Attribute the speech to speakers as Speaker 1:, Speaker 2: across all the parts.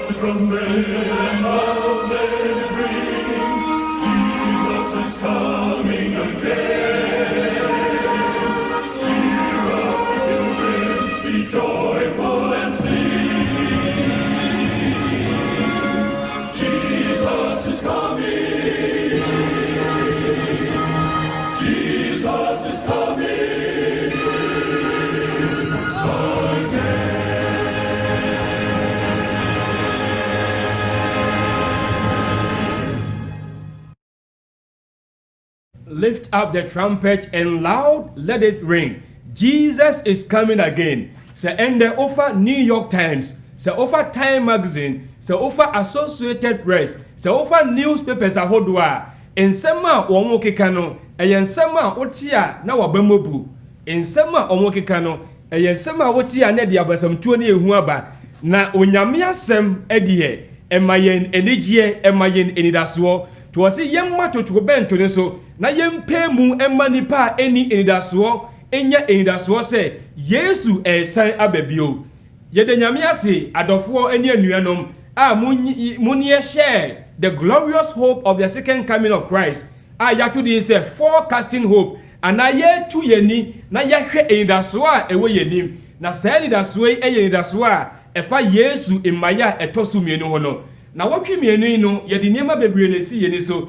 Speaker 1: the trumpet and loud let it ring. Jesus is coming again. Cheer up, pilgrims, be joyful and sing. Jesus is coming. Jesus is coming.
Speaker 2: Lift up the trumpet and loud let it ring. Jesus is coming again. Say and the offer New York Times, say offer Time Magazine, say offer Associated Press, say offer newspapers ahodoa. Ensema omo keka no, ensema otia na wabamobu. Ensema omo keka no, ensema otia na de abasamtuo ne ehu aba. Na onyame asem ediye, emayen enigye, emayen enidaso. To say yemma to bento ne so na yempe mu emma nipa eni enidaso enya enidaso se Yesu esan ababio yede nyame ase adofo eni anuanom a munye share the glorious hope of the second coming of Christ. Yato dey say forecasting hope and aye tu yeni na yahwe enidaso a ewo yenim na sa enidaso enidaso a efa Yesu emaya etosu mienu ho no. Na wotwe mienu no ye de niema bebre na si yeni so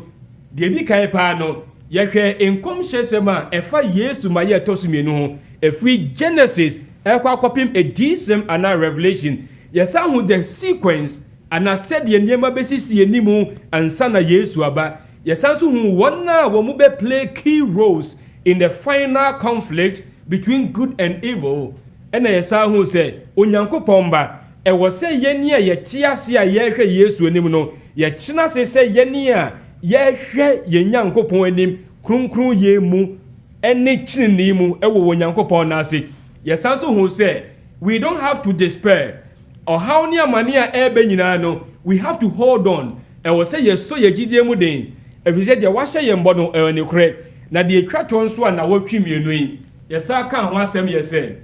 Speaker 2: de bi kan pa no ye hwe enkom hyesema efa Yesu ma ye tosu mienu ho efri Genesis akopim edisem ana Revelation ye sa hu the sequence ana said ye niema besisi yenimu ansa na Yesu aba ye sa so hu wona wo mu be play key roles in the final conflict between good and evil ena ye sa hu se onyankopon ba e wo se yeni a ye tiase a ye hwe Yesu anim no ye kina se yeni a ye hwe ye nyankopon anim krunkrum ye mu ene chini mu e wo nyankopon na ase ye sanso hu se we don't have to despair or how ni amane a ebe nyina no we have to hold on e wo se ye so ye gidie mu den e fi se de wa hye ye mbo no e ne kure na de atwa to nso a na watwi mienu yi ye sa ka ho asem ye se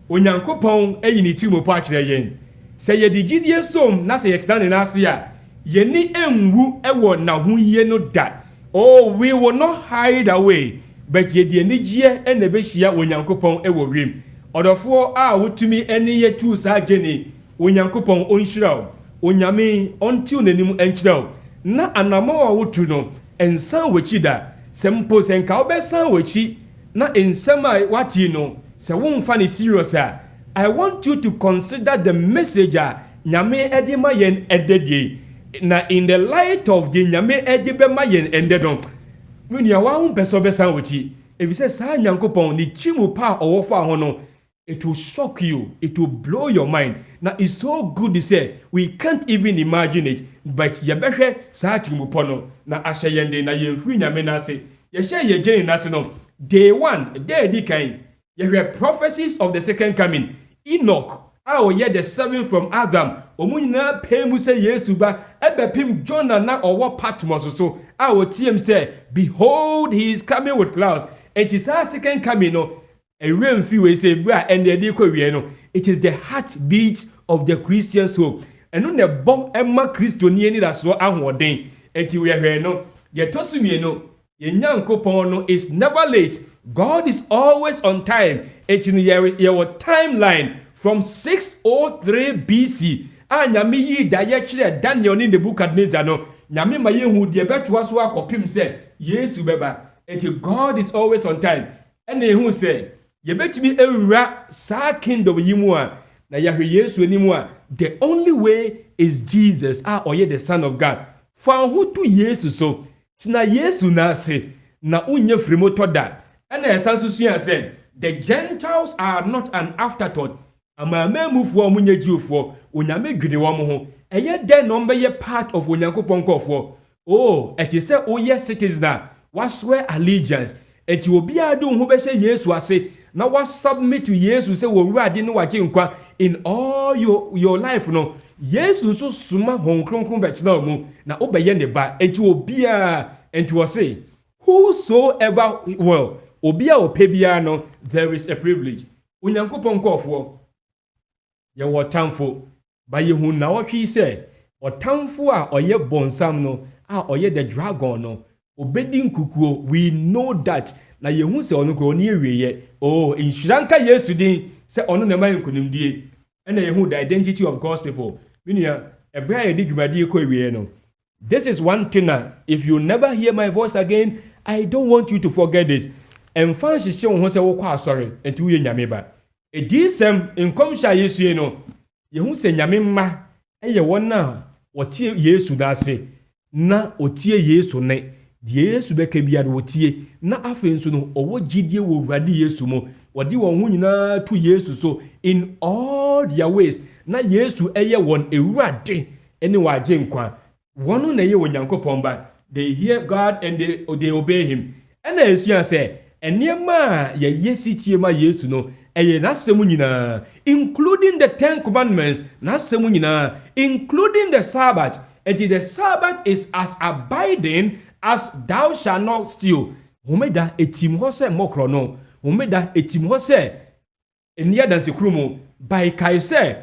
Speaker 2: onyankopon eyi ni timo pa akire yen se ye di gidie som na se ye tena ne na ase a ye ni enwu ewo na hu ye no da. Oh, we will not hide away but ye di enigye ene be hia onyankopon ewo wim odofo a wotumi ene ye tu sa gene onyankopon onhyiraw onyame ontiu nanim enkyiraw na anamo a wotu no ensan wachi da sempo senka obesan wachi na ensam a wati no se wonfa ne serious a I want you to consider the message nyame edima yen ededie na in the light of the nyame edibe ma yen endedon munia wa hu peso besan wachi if say sa nyankopon ni chimu pa owofa ho no it will shock you, it will blow your mind. Now it's so good to say we can't even imagine it but yebehwe sa chimu pono na ahyeyende na yemfiri nyame na se ye share ye gene na se no day 1 day di kan ye hear prophecies of the second coming. Enoch how ye the seven from Adam omunyina pemu say Yesu ba ebepim Jonah na owo Patmos so how tiem say behold he is coming with clouds. It is our second coming no a real few we say bra and the deco no it is the heartbeat of the Christian's hope and no ne bo emma Christoni ni da so ahoden enti we hwe no ye tosumie no ye nyankopon no is never late. God is always on time. Enti your timeline from 603 BC nyame yi da ye kire Daniel in the book of Nebuchadnezzar no nyame ma ye hu de beto so akopim se Yesu beba. Enti God is always on time. And hu se ye betimi ewura sa kingdom yimu a na yahwe Yesu animu a the only way is Jesus oye the Son of God. Fa hu tu Yesu so tina Yesu na se na unye frimoto da. And esansusu say the Gentiles are not an afterthought. Amamemufo munye jiufo onyame gwini wo mo ho eye den no be part of onyankopon kofo. Oh it is say oye citizen what swear allegiance enti obi ade ho be hye Yesu ase na what submit to Yesu say wo wurade no waje nkwa in all your life no Yesu so suma honkronkron be china mu na obeye ne ba enti obi a enti wo say whosoever well obi a opebia no there is a privilege onyankopon kofo ye wo tamfo ba yehu na wɔtwe sɛ ɔtamfo a ɔyɛ bonsam no a ɔyɛ the dragon no obedi nkukuo. We know that na yehu sɛ ɔno kro ne ewiye oh inhyira nka Yesu din sɛ ɔno na ma nkonimdie ɛna yehu the identity of God's people. Minia ebra ye digumadi ko ewiye no. This is one thing if you never hear my voice again, I don't want you to forget this. And fan hyehyɛ wo ho sɛ wo kɔ asɔre enti wo yɛ nyame ba. Edi sɛm nkɔmhyɛ Yesu no yehu sɛ nyame mma ɛyɛ wɔn a wɔtie Yesu da ase na otie Yesu ne die Yesu bɛka bia de wotie na afei nso no ɔwɔ gidie wɔ Awurade Yesu mo wɔde wɔn ho nyinaa to Yesu so in all their ways na Yesu ɛyɛ wɔn Awurade ɛne wɔagye nkwa wɔn na ɛyɛ Onyankopɔn ba. They hear God and they obey him. Ɛna esua sɛ ɛnneɛma a yɛyɛ sitie ma Yesu no ɛyɛ n'asɛm nyinaa including the 10 commandments n'asɛm nyinaa including the Sabbath. And the Sabbath is as abiding as thou shalt not steal. Homeda etim hɔ sɛ mɔkorɔ no. Homeda etim hɔ sɛ enia danse krumo by kai sɛ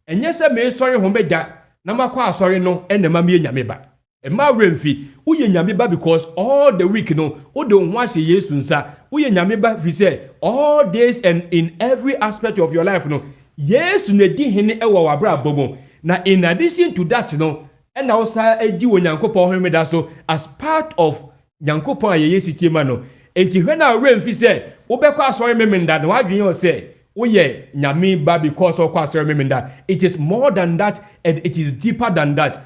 Speaker 2: ɛnyɛ sɛ me sɔre homeda na makɔ asɔre no ɛna ma me nyame ba. Emma remfi uye nyame ba because all the week no o de ho ahye Yesu nsa uye nyame ba fi say all days and in every aspect of your life no Yesu na di hene e wo wabra bomo na in addition to that no e na osa edi Onyankopɔn homeda so as part of Nyankopɔn a Yesu tiema no enti hwe na remfi say wo bekɔ asɔre memenda na wadwen o say uye nyame ba because of asɔre memenda. It is more than that and it is deeper than that.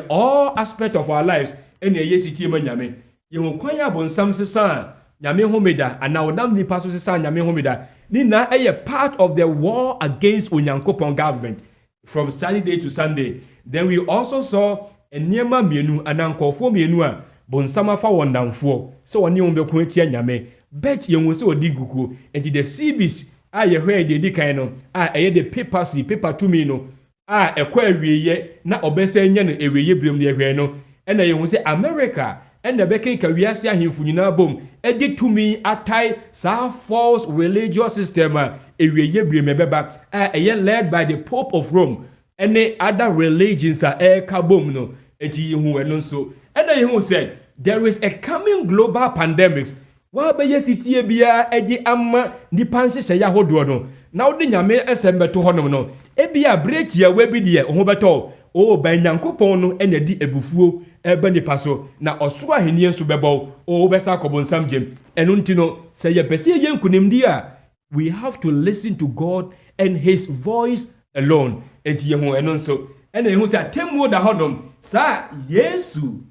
Speaker 2: All aspect of our lives and Yesu tiema nyame ye ho kwan abonsam sesa nyame homeda ana wonam nipa so sesa nyame homeda ni na part of the war against Onyankopɔn government from Saturday to Sunday. Then we also saw eniema mienu ana nkofo mienu a bonsam afa wondamfo so woni wo beko atia nyame bet ye wo se odi gugu enti the CBs a ye hwe de di kan no a the paper to me no ekwa awieye na obesa nya no ewieye biom ne ehwe no ena ye hu se America ena beken ka wiase ahemfu nyina bom edi tumi atai sa false religious system ewieye biom ebeba led by the Pope of Rome any other religions ka bom no eti ye hu eno so ena ye hu se there is a coming global pandemic wa be yesitie bia edi amma nipa nhye ya hodo no na wode nyame esembeto honom no ebia bretia wa bi de ho beto o ba Nyankopɔn no ena di ebufuo eba nipa so na ɔso ahenie nso bɛbɔ o bɛsa kɔbonsam gem eno ntino sɛ ye pese ye nkunimdi a we have to listen to God and his voice alone enti ye ho eno nso ena ye hu sɛ atemmu da honom sa Yesu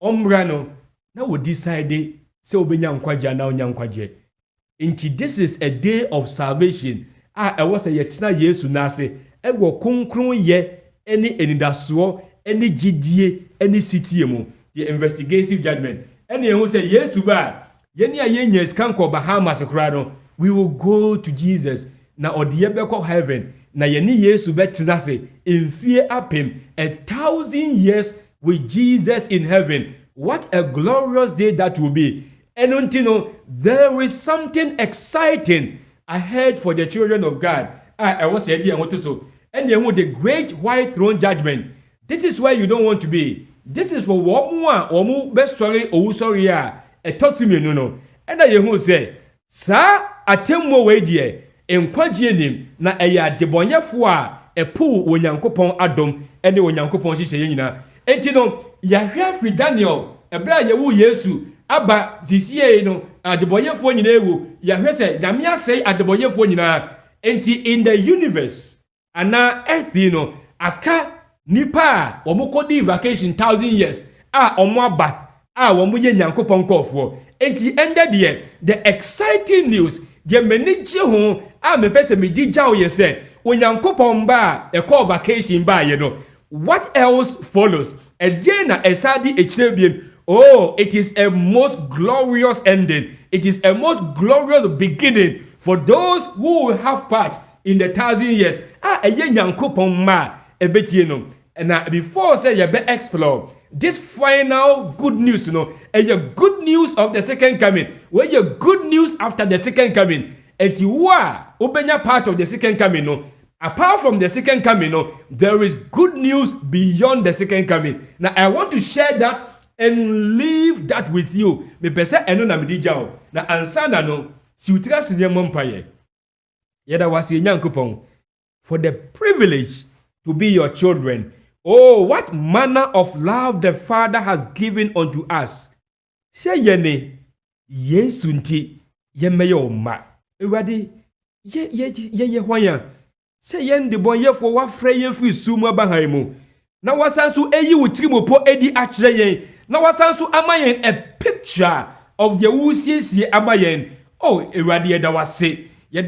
Speaker 2: omra no na wo decide se obenya nkwagye na onya nkwagye. Inti this is a day of salvation. Ewo se yetena Yesu na ase ewo konkron ye eni enidaso eni gidie eni sitie mu the investigative judgment. Eni ehun se Yesu ba ye ni ayenya skanko Bahamas kra no we will go to Jesus na ode beko heaven na ye ni Yesu betena se emfie apem 1,000 years with Jesus in heaven. What a glorious day that will be. And until there is something exciting ahead for the children of God. I was saying here, so and then with the great white throne judgment. This is where you don't want to be. This is for one more or more best story or sorry a tosimi no. And I who say, Sir, atemo we die enkwagye nim na eya debonyefo a epu Onyankopɔn adom ene Onyankopɔn hyehyɛ nyina. Enti no ya hwɛ fi Daniel ebra ye wo Yesu aba zisie no adeboyefo nyina ewu ya hwe se nyame asɛe adeboyefo nyina enti in the universe ana earth no aka nipa a omukodi vacation 1,000 years omo aba womo ye Nyankopɔn kɔfo enti ended the exciting news the menigye ho me pese me digyaw ye se Onyankopɔn ba e call vacation ba ye no. What else follows? Edena esadi echrebiem. Oh, it is a most glorious ending. It is a most glorious beginning for those who will have part in the 1,000 years. Eye Nyankopɔn ma ebetie no. And before say you be explore this final good news, a good news of the second coming. Where your good news after the second coming. And you are obenya part of the second coming, Apart from the second coming, there is good news beyond the second coming. Now, I want to share that and leave that with you. Me pese eno na medi jao. Na ansana no, si utira sinye mompaye. Yeda wasi nyankopon for the privilege to be your children. Oh, what manner of love the Father has given unto us. Say yene, Yesu nti, yemeye oma. Ewadi, ye hwanya. Say yen de bon ye for wa frɛ ye fi sumu abahan mu. Na wasanso eyi wutiri mo po edi akyerɛ yen. Na wasanso ama yen a picture of the wusiesie ama yen. Oh, ewadi yeda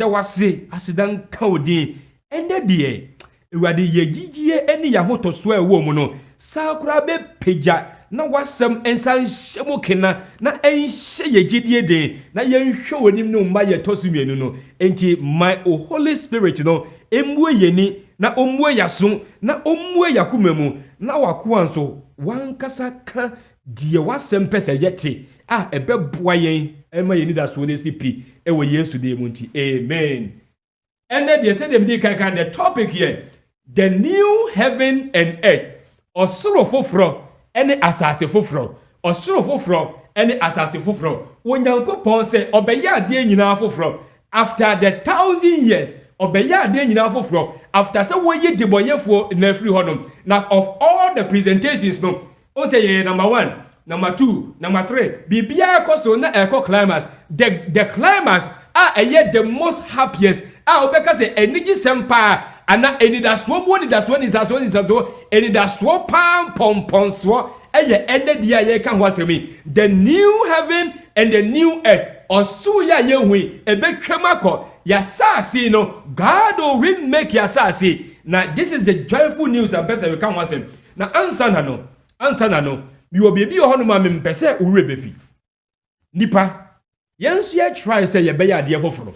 Speaker 2: wase asidan ka odin. Ende de ewadi yegigie eni ya hotoso a ewo mu no. Sakura be peja na wasem ensan hyemo kena na enhye yegidie de na yenhwe onim no mba ye tosumienu no. Enti my Holy Spirit no emwe yeni na omwe yaso na omwe yakumemu na wakoanso wankasa ka die wasem pese yete ebeboa yen ema yeni da so ne sipi ewo Yesu de mu nti amen. And then they said the topic here, the new heaven and earth, or sorrowful any assassin fufro, or sorrowful any assassin fufro. When Yankopon say obeya de nyina fufro after the 1,000 years, obeya de nyina fufro after so we ye deboyefo na free honum. Now of all the presentations no, say number 1, number 2, number 3, bibia koso na echo climax. The climax are yet the most happiest. Obeka say enigi sempa ana eni da so mo ni da so ni so ni so eni da so pam pom so eye ende dia ye kan ho asemi. The new heaven and the new earth osu ya ye hu ebetwemako ya sasi no God will remake ya sasi. Now this is the joyful news and person we kan ho asem. Na answer na no bi obebi ho no ma me mpese owure befi nipa yenso ye try say ye be ya de foforo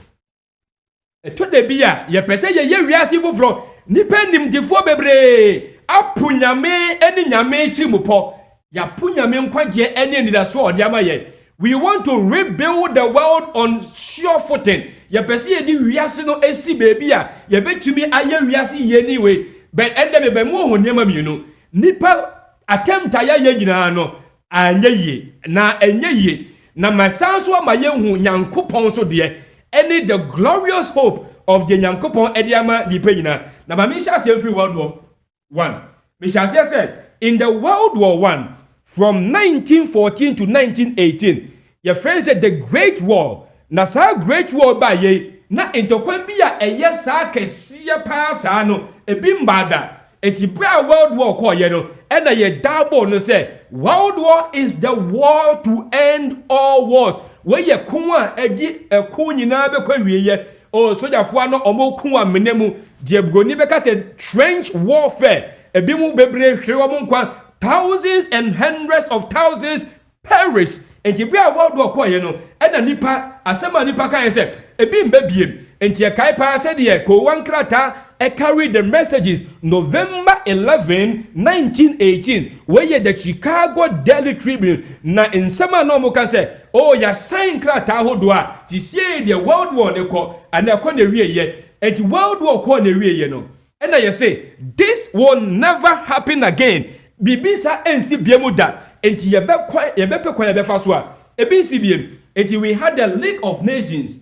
Speaker 2: eto de bia ye pese ye wiase foforo nipa nimdifo bebre apunyame eni nyame chimupo ya punyame nkwaje eni enidaso ode ama ye. We want to rebuild the world on sure footing. Ye pese ye di wiase no esi bebi a ye betumi aye wiase ye niwe be ende be mu ho niam mienu nipa attempt aya ye nyina no anye ye na enye ye na masanso ama ye hu Nyankopon so de any the glorious hope of the Nyankopon ediama nipa nyina. Na ma me shall say free World War 1. Me shall say in the World War 1 from 1914 to 1918 your friend said the Great War. Na sa Great War ba ye na entokwan bi a eye sa kesiye pa sa no ebi mbada eti bra World War ko ye no and ye double no say World War is the war to end all wars. Where ye kunwa edi ekun nyina be kwa wieye o sojafo no omo kunwa menemu diebgoni be ka say trench warfare ebi mu bebre hwe omo nkwa thousands and hundreds of thousands perish. Enti bia World War ko ye no ena nipa asema nipa kan say ebi mbebiem enti e kai pa say de ko wankrata carry the messages November 11 1918 where the Chicago Daily Tribune na nsema no mo kan say oh ya sign krata hodo a ti see the World War ne ko ana ko na wieye enti World War ko na wieye no ena ye say this will never happen again. Bibisa ensi biemu da enti ye be kwa ye be fa so a ebi nsi biem enti we had the League of Nations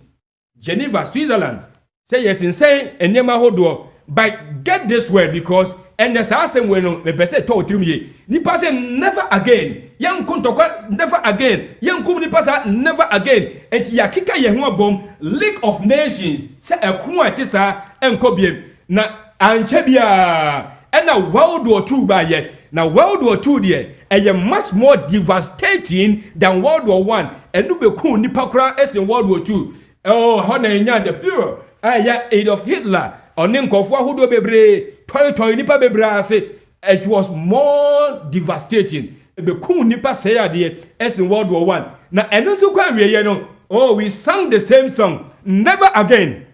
Speaker 2: Geneva Switzerland say yes insane enema hodo but get this word because and the same way no me pese to otimye nipa say never again yankum tokwa never again yankum nipa say never again enti yakika ye ho abom League of Nations say ekun atisa enko biem na anche bia and a World War II ba ye. Now World War II there is much more devastating than World War I. And no be cool nipa kra as in World War II. Oh, how na nya the Führer. Adolf Hitler. Onim kofo ahodo bebre, toy nipa bebre ase. It was more devastating. E be cool nipa say ade as in World War I. Na eno so kwa wiye no. Oh, we sang the same song. Never again.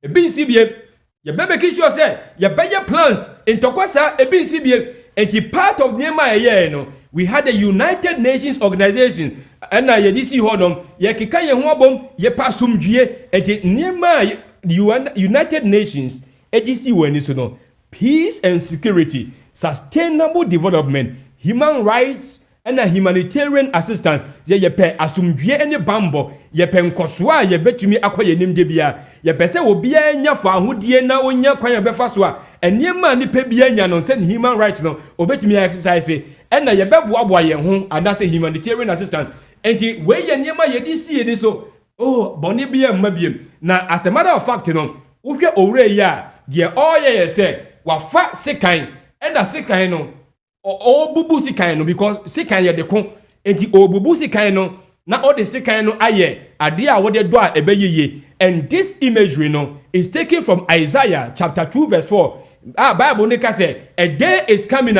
Speaker 2: E bin sibie. Ye bebe kisho say, ye beye plans in tokwasa e bin sibie. And part of Nehemiah, no, we had a United Nations organization. And now ye disi hodom, ye kika ye huabom, ye pasum jie, and Nehemiah, the United Nations, AGC wani so no peace and security, sustainable development, human rights and a humanitarian assistance. Ye pe asumdue ene bambo ye pe nkoso a ye betumi akoye nimde bia ye pe se obi anya fa ahodie na onya kwan ye befa so a enema ni pe bia nya no se human rights no obetumi exercise ena ye beboaboa ye ho adase humanitarian assistance. Enti we ye nema ye di sie ni so oh boni bia mma biem na as a matter of fact no wohwe owre ya de oye se wafa sekan ena sekan no o bubu sekan no because sekan ye de ko enti o bubu sekan no na o de sekan no aye ade a wo de do a ebeyeye. And this imagery no is taken from Isaiah chapter 2 verse 4. Bible nika say a day is coming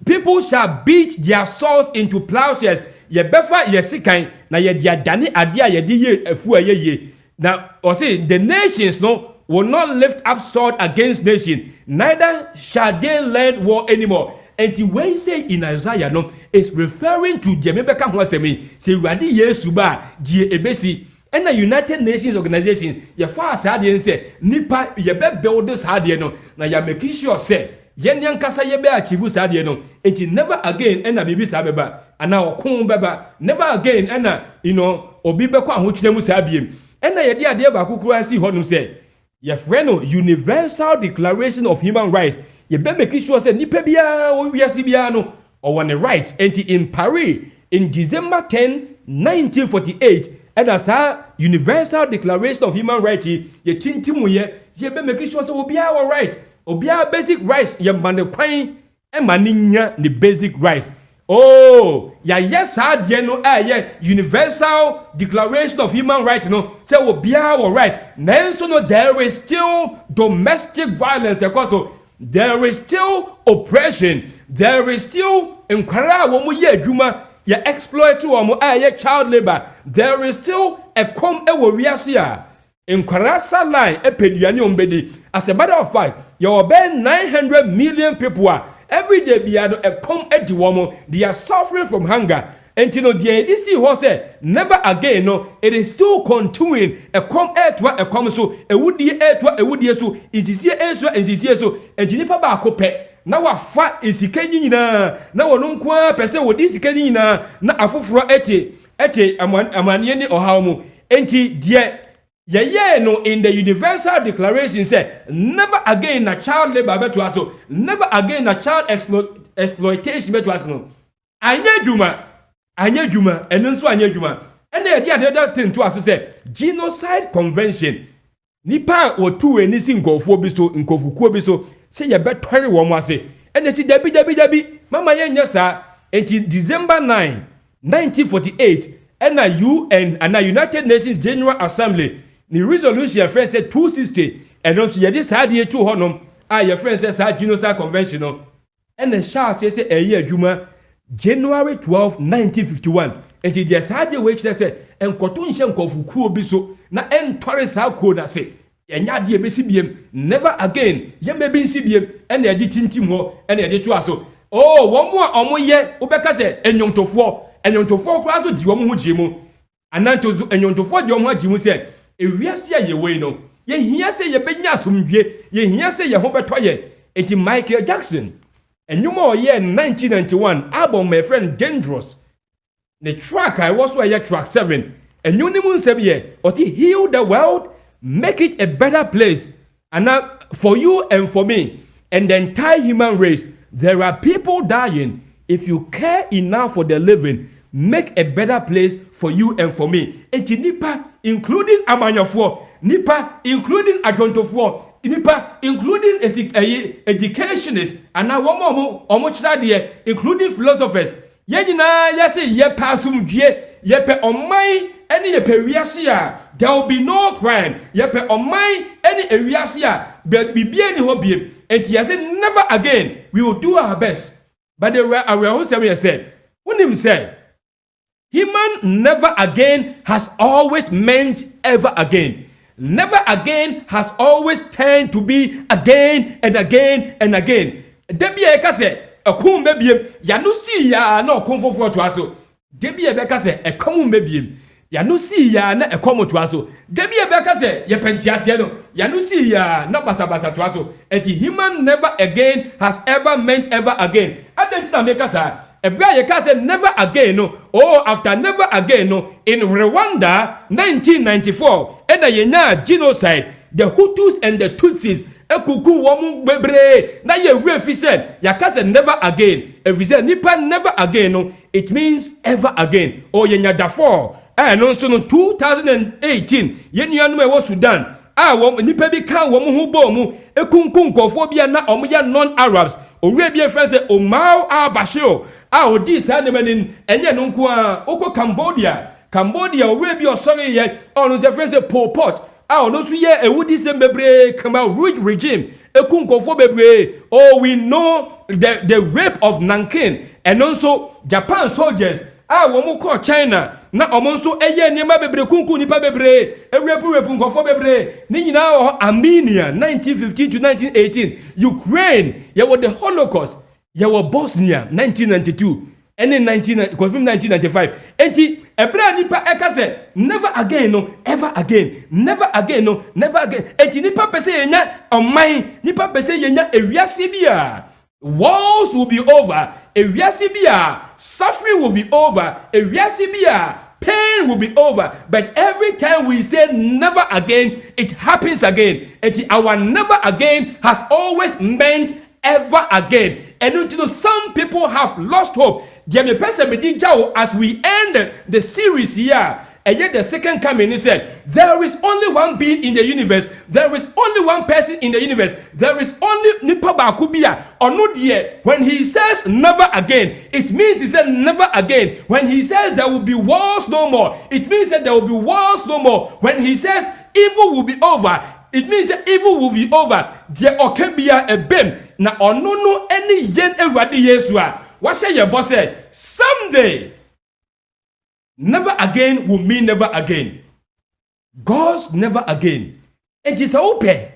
Speaker 2: people shall beat their swords into plowshares. Ye befa ye sekan na ye dia dane ade a ye de ye afu ayeye. Now or say the nations no will not lift up sword against nation, neither shall they learn war anymore. And the way say in Isaiah no is referring to the Mebeka Hwasemi, say Radi Yesuba, G Ebesi, and the United Nations Organization, your fast hard say, Nipa, ye be build this hard no, na ya make sure say, Yen Kasa ye be achieve sad no, and it never again and a baby sabeba, and now Kum Baba, never again and Obibeka which them Sabium, and the idea there Bakukura see what say. Your friend, Universal Declaration of Human Rights. Ye be make sure say nipa bia o wiase bia no or one rights. And in Paris in December 10, 1948, and as a Universal Declaration of Human Rights, ye tintimu ye be make sure say obia our rights, obia basic rights. Ye man kwan e maninya the basic rights. Oh, yes, no, Universal Declaration of Human Rights, no, say, will be our right. Nanso, no, there is still domestic violence, because there is still oppression, there is still ye exploit to child labor, there is still a wariasia in Karasa line, a pediani umbedi. As a matter of fact, your ben 900 million people are. Every day, they are suffering from hunger. And you know, this was never again. No, it is still continuing. A come air to a come so a woody air to a woody so is here answer and is here so and Jinipa Bacope. Now a fat is Kenina. Now a non qua person with this Kenina. Na afufra ete amanieni or haumu. Enti dear. No, in the Universal Declaration say never again a child labor beto aso, never again a child exploitation beto aso no. Anya juma, and then so anya juma. And the other thing to us say genocide convention. Nipa or two and this in Kofobiso in Kofukobiso say you bet 21 was say. And they say Debbie, Mama Yanyasa, until December 9, 1948, and a UN and a United Nations General Assembly. The resolution your friend said 260 and also you this had here 200 your friend says genocide convention and the Charles says a year Juma January 12 1951 and he just had the wage that said and cotton shank of Kuobiso na en Torres how could I say and ya dear BCBM never again ye may be CBM and they did Tintimo and they did to us so one more or more year Ubeka said and young to four class to Diomu Jimo and not to and young to four Diomu Jimu said Ewiasia ye we no. Ye here say ye benya asumdwe. Ye here say ye ho betoye. Enti Michael Jackson. And you more year 1991 album my friend Dangerous. The track I was where track 7. And you nimun say ye or he heal the world, make it a better place. And now for you and for me and the entire human race, there are people dying. If you care enough for the living, make a better place for you and for me. Enti nipa including Amanyofo, Nipa, including Adwontofo, Nipa, including educationists, and now one more, or much idea, including philosophers. Yenina, yes, ye passum yepe on mine, any periasia, there will be no crime, yepe on mine, any eriasia, but be any hobby, and yes, never again, we will do our best. But the way our host said, when him said, human never again has always meant ever again. Never again has always turned to be again and again and again. Debi eka se akum bebiem ya no si ya na okun foforo to aso. Debi eka se ekamu bebiem ya no see ya na ekomo to aso debi e beka se ye pentiase no ya no see ya na basabasa to aso enti human never again has ever meant ever again adentina make sa ebia ye ka say never again no oh after never again no in Rwanda 1994 and yenya genocide the Hutus and the Tutsis ekuku womu bebre na ye refi said ya ka say never again if say nipa never again no it means ever again oh yenya Darfur no so no 2018 yenuanu e wo Sudan wom nipa bi kan wom hu bo mu ekunkun kofo bia na omoya non-Arabs owe bi e friend say Omar al-Bashir odi sa ne manin enye no nko a oko Cambodia owe bi osori ye onu say friend say Pol Pot no so ye ewudi sem bebre kama root regime ekunkofo bebre oh we know the rape of Nanking and also Japan soldiers womu call China na omonso eye niema bebre kunku nipa bebre ewepu nkofo bebre ni nyina Armenia 1915 to 1918 Ukraine ye were the Holocaust ye were Bosnia 1992 and in 1995 enti ebra nipa ekase never again no ever again never again no never again enti nipa pese yenya oman nipa pese yenya ewiase bia wars will be over ewiase bia suffering will be over ewiase bia pain will be over but every time we say never again it happens again and our never again has always meant ever again and until some people have lost hope as we end the series here. And yet the second coming, he said, there is only one being in the universe. There is only one person in the universe. There is only Nipa Bakubia or not yet. When he says never again, it means he said never again. When he says there will be wars no more, it means that there will be wars no more. When he says evil will be over, it means that evil will be over. There can be a bim. Na no any yen ewadi Yesua. What say your boss said? Someday. Never again will mean never again. God's never again. It is open.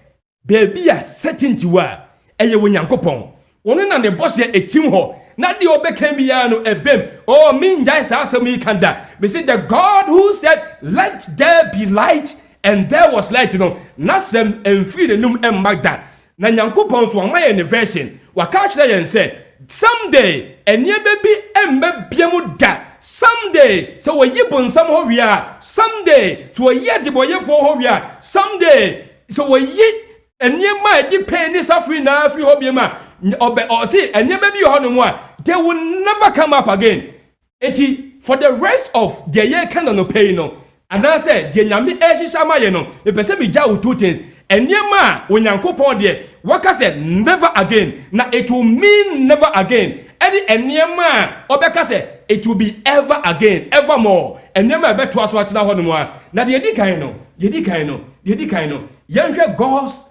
Speaker 2: Baby a certainty wa. Eye wo Nyankopon. Ono na ne boss ye etim ho. Na de obeka bia no ebem. Oh min jai sa asemi kanda. We say the God who said let there be light and there was light no. Na sem emfi de num magda. Na Nyankopon to amaye ne version. Wa ka kire yen say someday enye baby embe biamu da. Someday, so we yibon some ho we are. Someday, to a year the boy for ho we are. Someday, so we ye and ye might depend this suffering now if you hope you ma or see and ye baby you they will never come up again. Eti for the rest of the year can no pay no. And I said, the nyami eshi shama ye no. The person be ja with two things. And ye ma when Nyankopon there, Waka said never again. Now it will mean never again. And ye ma Obeka said it will be ever again, evermore. And never bet to us what now. Now the Edikaino. Yanke God's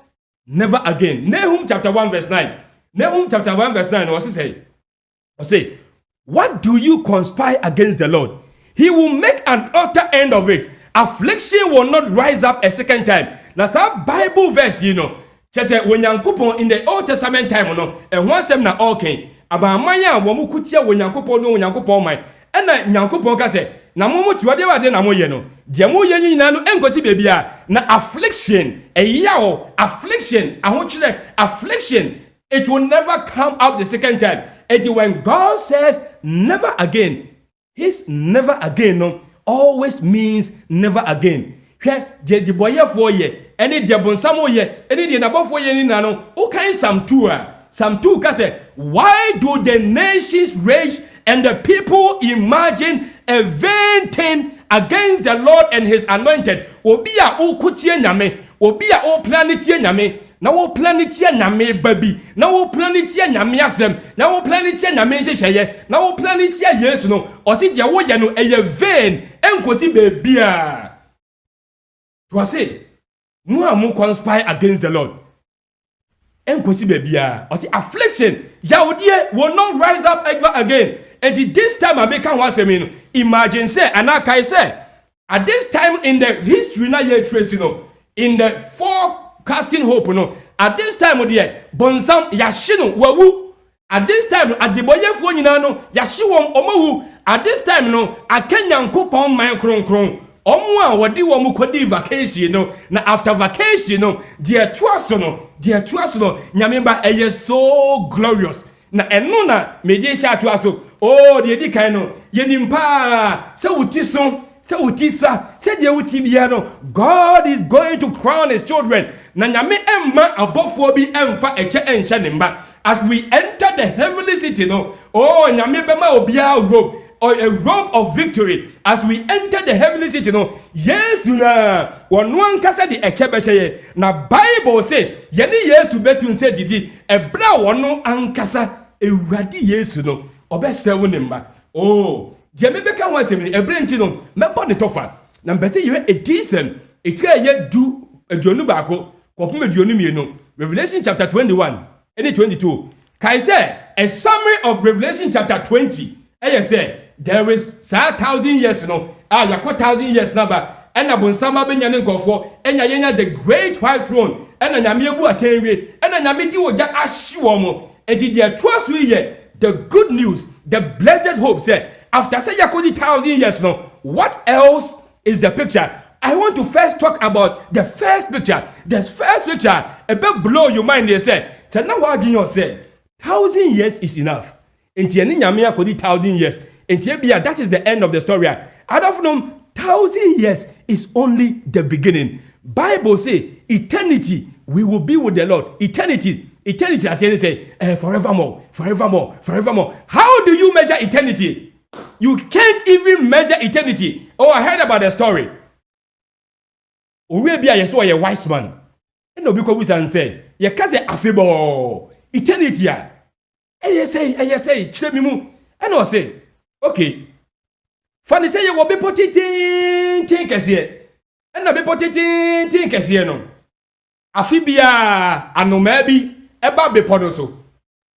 Speaker 2: never again. Nahum chapter 1 verse 9. Nahum chapter 1 verse 9. What's it say? What do you conspire against the Lord? He will make an utter end of it. Affliction will not rise up a second time. Now that Bible verse, just say when Yankupon in the Old Testament time, and once them na okay. Aba manya womu kutia wo Nyankopon no Nyankopon man ena Nyankopon ka se na momo tuade wade na moye no de mo ye nyina no enkosi bebia na affliction affliction ahochire affliction it will never come out the second time. And when God says never again, his never again no always means never again. Hwe de boye for ye ene de bonsamo ye ene de nabofo ye ni na no o kan Psalm 2 Psalm 2 say, why do the nations rage and the people imagine a vain thing against the Lord and his anointed? Obi a o kutie nyame, obi a o planetie nyame, na wo planetie nyame baby, na wo planetie nyame asem, na wo planetie nyame hyehyeye, na wo planetie Yesu no, o si de wo ye no eye vain, enkosi bebia. To say, no amu conspire against the Lord. Enkosi bebia or see affliction Yahudie will not rise up ever again. And this time I make one say imagine say and I say at this time in the history na ye trace in the forecasting hope at this time dear bonsam yashino wawu at this time at the boyefo nyina no yashi won omawu at this time no akanyankopon man kronkron omo a wodi wo mu kodi vacation no na after vacation no dear twaso no nyame ba eye so glorious na eno na meje sha twaso oh de di kan no yenimpa se wuti so se wuti sa se de wuti bia no God is going to crown his children na nyame emma abofo bi emfa eche enhye ne mba as we enter the heavenly city no oh nyame bema obia robe or a robe of victory as we enter the heavenly city no yesu na wonu ankasa de eche behye na bible say yene yesu betun say didi ebra wonu ankasa ewurade yesu no obesewo ne mba oh je mebeka ho asem ni ebra nti no mebo ne tofa na mbese ye edisen etira ye du aduonu baako kopum aduonu mienu Revelation chapter 21 and 22 kai say a summary of Revelation chapter 20 I say there is 1,000 years no yakọ 1,000 years number ena bonsama benya ne nkofo enya yenya the great white throne ena nyame ebu atenwie ena nyame di oja ahyewo mo enti dia toaso ye the good news the blessed hope say after say yakọ 1,000 years no what else is the picture? I want to first talk about the first picture. The first picture a bit blow your mind. They say, "So now what do you say? 1,000 years is enough." Enti eni nyame akodi 1,000 years. Enti ebia that is the end of the story. I don't know. 1,000 years is only the beginning. Bible say eternity we will be with the Lord. Eternity, as they say, forevermore. How do you measure eternity? You can't even measure eternity. Oh, I heard about the story. Owe bia yeso ye wise man. E no bi ko busan say, ye ka say afebo. Eternity a. Eye say, chire mi mu. E no say, okay. Fani say ye wo be potitin kese. E na be potitin kese no. Afibia anoma bi e ba be podo so.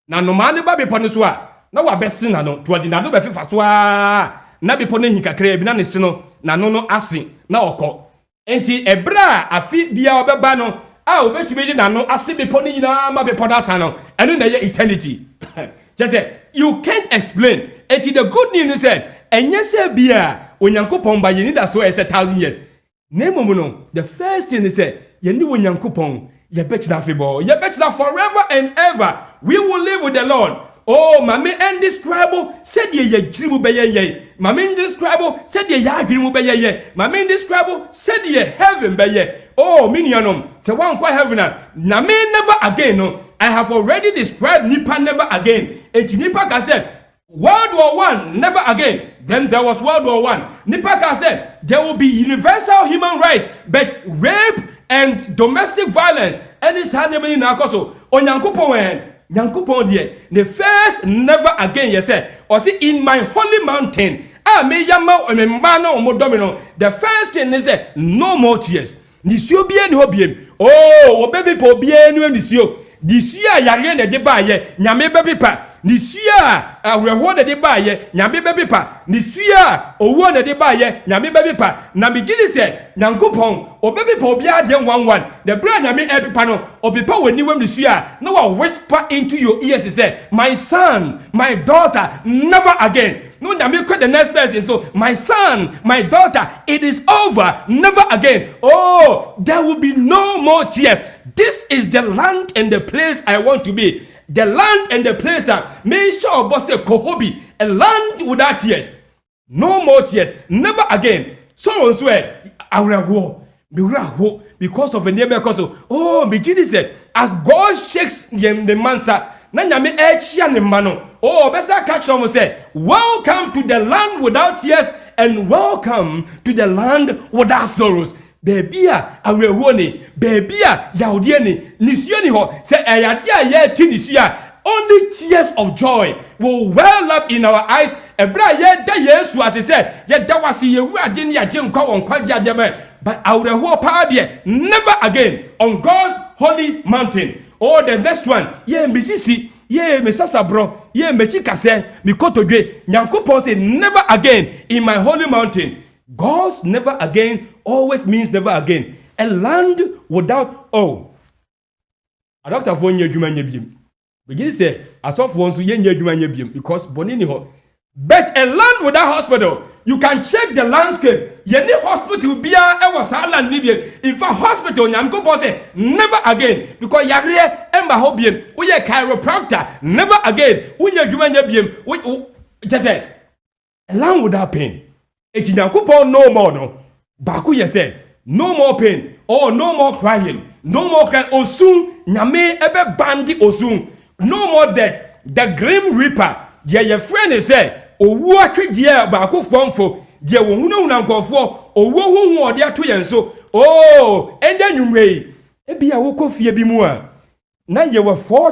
Speaker 2: Na anoma ne ba be podo so a, na wa be sin na no. To adi na do be fifa so a. Na be podo hin kakra bi na ne se no, na no ase na okọ. Enti ebra afi bia obeba no a obetumi di nano ase bepo ni nyina ma bepo da sa no eno na ye eternity. Just say you can't explain. Enti the good news said enye se bia onyankopon ba ye ni da so e 1,000 years. Name no the first thing is say ye ni onyankopon ye betna febo ye betna forever and ever we will live with the Lord. Oh, mame indescribable said ye jirimu beye. Mame indescribable said ye jirimu beye. Mame indescribable said ye heaven beye. Oh, minianum. Te one kwa heaven na me never again. No, I have already described nipa never again. Et nipa ka said World War I never again. Then there was World War I. Nipa ka said there will be universal human rights, but rape and domestic violence. And it's happening na koso. Onyankopon Nyankopon die the first never again you say or see in my holy mountain me yama omemba na omodomino the first thing is say no more tears nisio bia ni hobiem oh obebi po bia ni nisio disia yare na de ba ye nyame bebipa nisia awreho na de ba ye nyame bebipa nisia owo na de ba ye nyame bebipa na bigini se Nyankopon obebi po bia de 11 the bra nyame epipa no obipa waniwam nisia na wa whisper into your ears say my son my daughter never again. No, the next person. So, my son, my daughter, it is over. Never again. Oh, there will be no more tears. This is the land and the place I want to be. The land and the place that may sure boss a Kohobi, a land without tears. No more tears. Never again. So on swear, I will hope because of a neighbor. Oh, begin said, as God shakes the mansa. Nanyame echia ne mano. Oh, besa catch on say, welcome to the land without tears and welcome to the land without sorrows. Bebia awewoni, bebia yaudieni, nisioni ho, say ayadia ye ti nisia. Only tears of joy will well up in our eyes. Ebra ye da Yesu as he said, ye da wasi ye wadi ni aje nkwa wonkwaji ademe. But awreho pa de never again on God's holy mountain. Oh, the next one, ye mbisisi, ye mesasa bro, ye mechi kase, mikoto dwe, Nyankopon say never again in my holy mountain. God's never again always means never again. A land without, oh. A doctor for nye juma nye biem. Begin say, as of one so ye nye juma nye biem, because bonini ho. But a land without hospital, you can check the landscape. You need hospital be a land Libya. If a hospital, Nyamko say never again. Because Yagre Emma Hobian, we a chiropractor, never again. We are human being. We just say a land without pain. It's Nyamko no more no. Baku ye said no more pain or no more crying, no more crying. Osun Nyame ebe bandi Osun. No more death. The Grim Reaper. Dear your friend is said. Owu atwe dia baako fomfo dia wo hunu nankofo owu hu hu ode ato yen so enda nwumrei e bia wo kofie bi mu a na ye were 4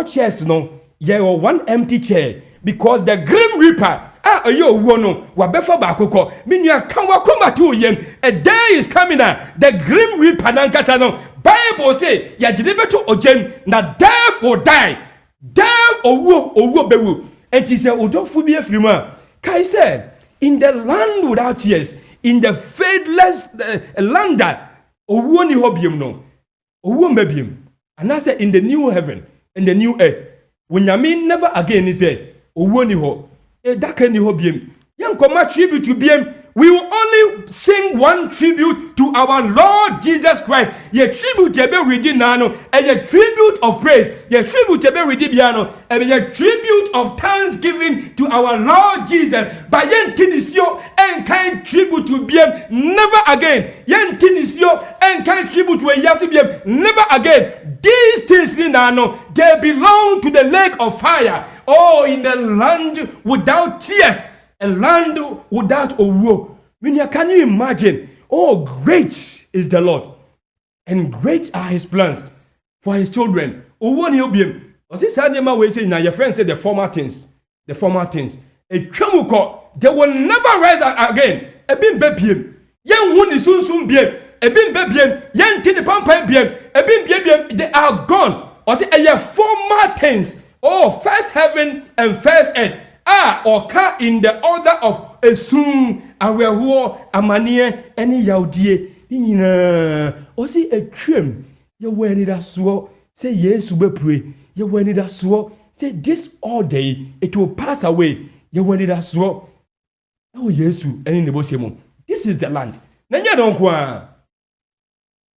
Speaker 2: chairs no ye were 1 empty chair because the Grim Reaper ayo owu no wa befa baako ko menua kan wa koma to yem a day is coming the Grim Reaper nankasa no Bible say ya gide beto ojem na death will die death owu bewu. And he said, Udonfu be a frima. Kai said, in the land without tears, in the faithless land that Owoni hobium no, Owon bebium. And I said, in the new heaven, in the new earth, when Yamin never again, he said, Owoni ho, that can you hobium. Young comma tribute to BM. We will only sing one tribute to our Lord Jesus Christ. Ye tribute to be redeemed nano, and a tribute of praise. Ye tribute to be redeemed piano, and a tribute of thanksgiving to our Lord Jesus. By yen tinisio and kind tribute to BM never again. Yen tinisio and kind tribute to a yasibm never again. These things nano, they belong to the lake of fire. Oh, in the land without tears. A land without a woe. Can you imagine? Oh, great is the Lord, and great are His plans for His children. Oh, one he'll be. Or see, Sanema will say, now your friend said the former things. A tramuko, they will never rise again. A bim bebium. Young one is soon be. A bim bebium. Young tin the pampa beam. A bim bebium. They are gone. Or say, a former things. Oh, first heaven and first earth. Or car in the order of a soon, a war, a mania, any yaudie, or see a trim. You wear it as well. Say yes, we pray. You wear it as well. Say this all day, it will pass away. You wear it as well. Oh, yes, and in the Boshemo. This is the land. Nanya don't qua.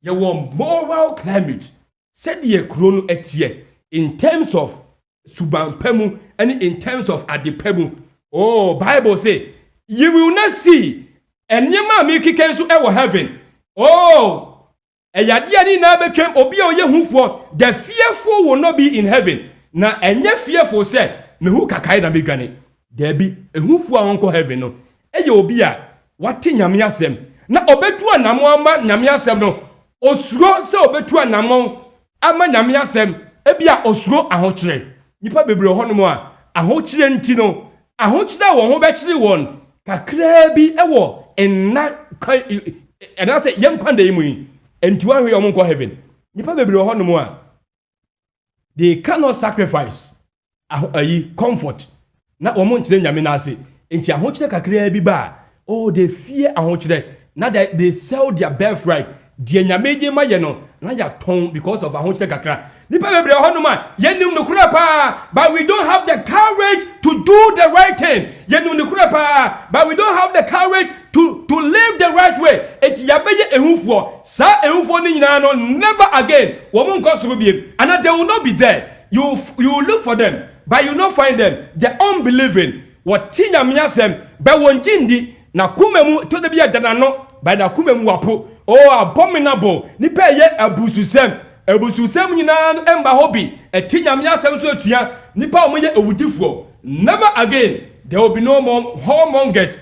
Speaker 2: You want moral climate. Said ye chrono etie in terms of Subampemu and in terms of Adipemu. Oh, Bible say, you will not see and yama miki kensu ever heaven. Oh, a yadiani na became obio ye for the fearful will not be in heaven. Na enye fearful say, me who kakai na bigane. There be a hufu uncle heaven no. Eye obia, what tin yamiasem. Na obetua namuama nyamiasem no. Osuro se obetua namon ama nyamiasem. Ebia osuro ahotre. Nipa bebre ho no mo a ahokyere nti no ahokyere wo ho be kyere won kakra bi ewo enna ena se yem kwanda yimu enti wa hwe omko heaven nipa bebre ho no mo a they cannot sacrifice comfort na omo nkyere nyame na ase enti ahokyere kakra bi ba oh they fear ahokyere na they sell their birthright die nyame de ma ye no na ya ton because of ahokyere kakra nipa bebre ho no ma yenim no kura pa but we don't have the courage to do the right thing yenim no kura pa but we don't have the courage to live the right way eti yabeye ehufo sa ehufo ni nyina no never again wo mo nkoso biem and they will not be there you look for them but you not find them the unbelieving what tinya miasem ba wonjindi na kumemu to de bia dana no by na kumemu wapo oh abominable nipa ye abususem nyina emba hobi etinya miasem so atua nipa omoye ewudifo never again there will be no more whoremongers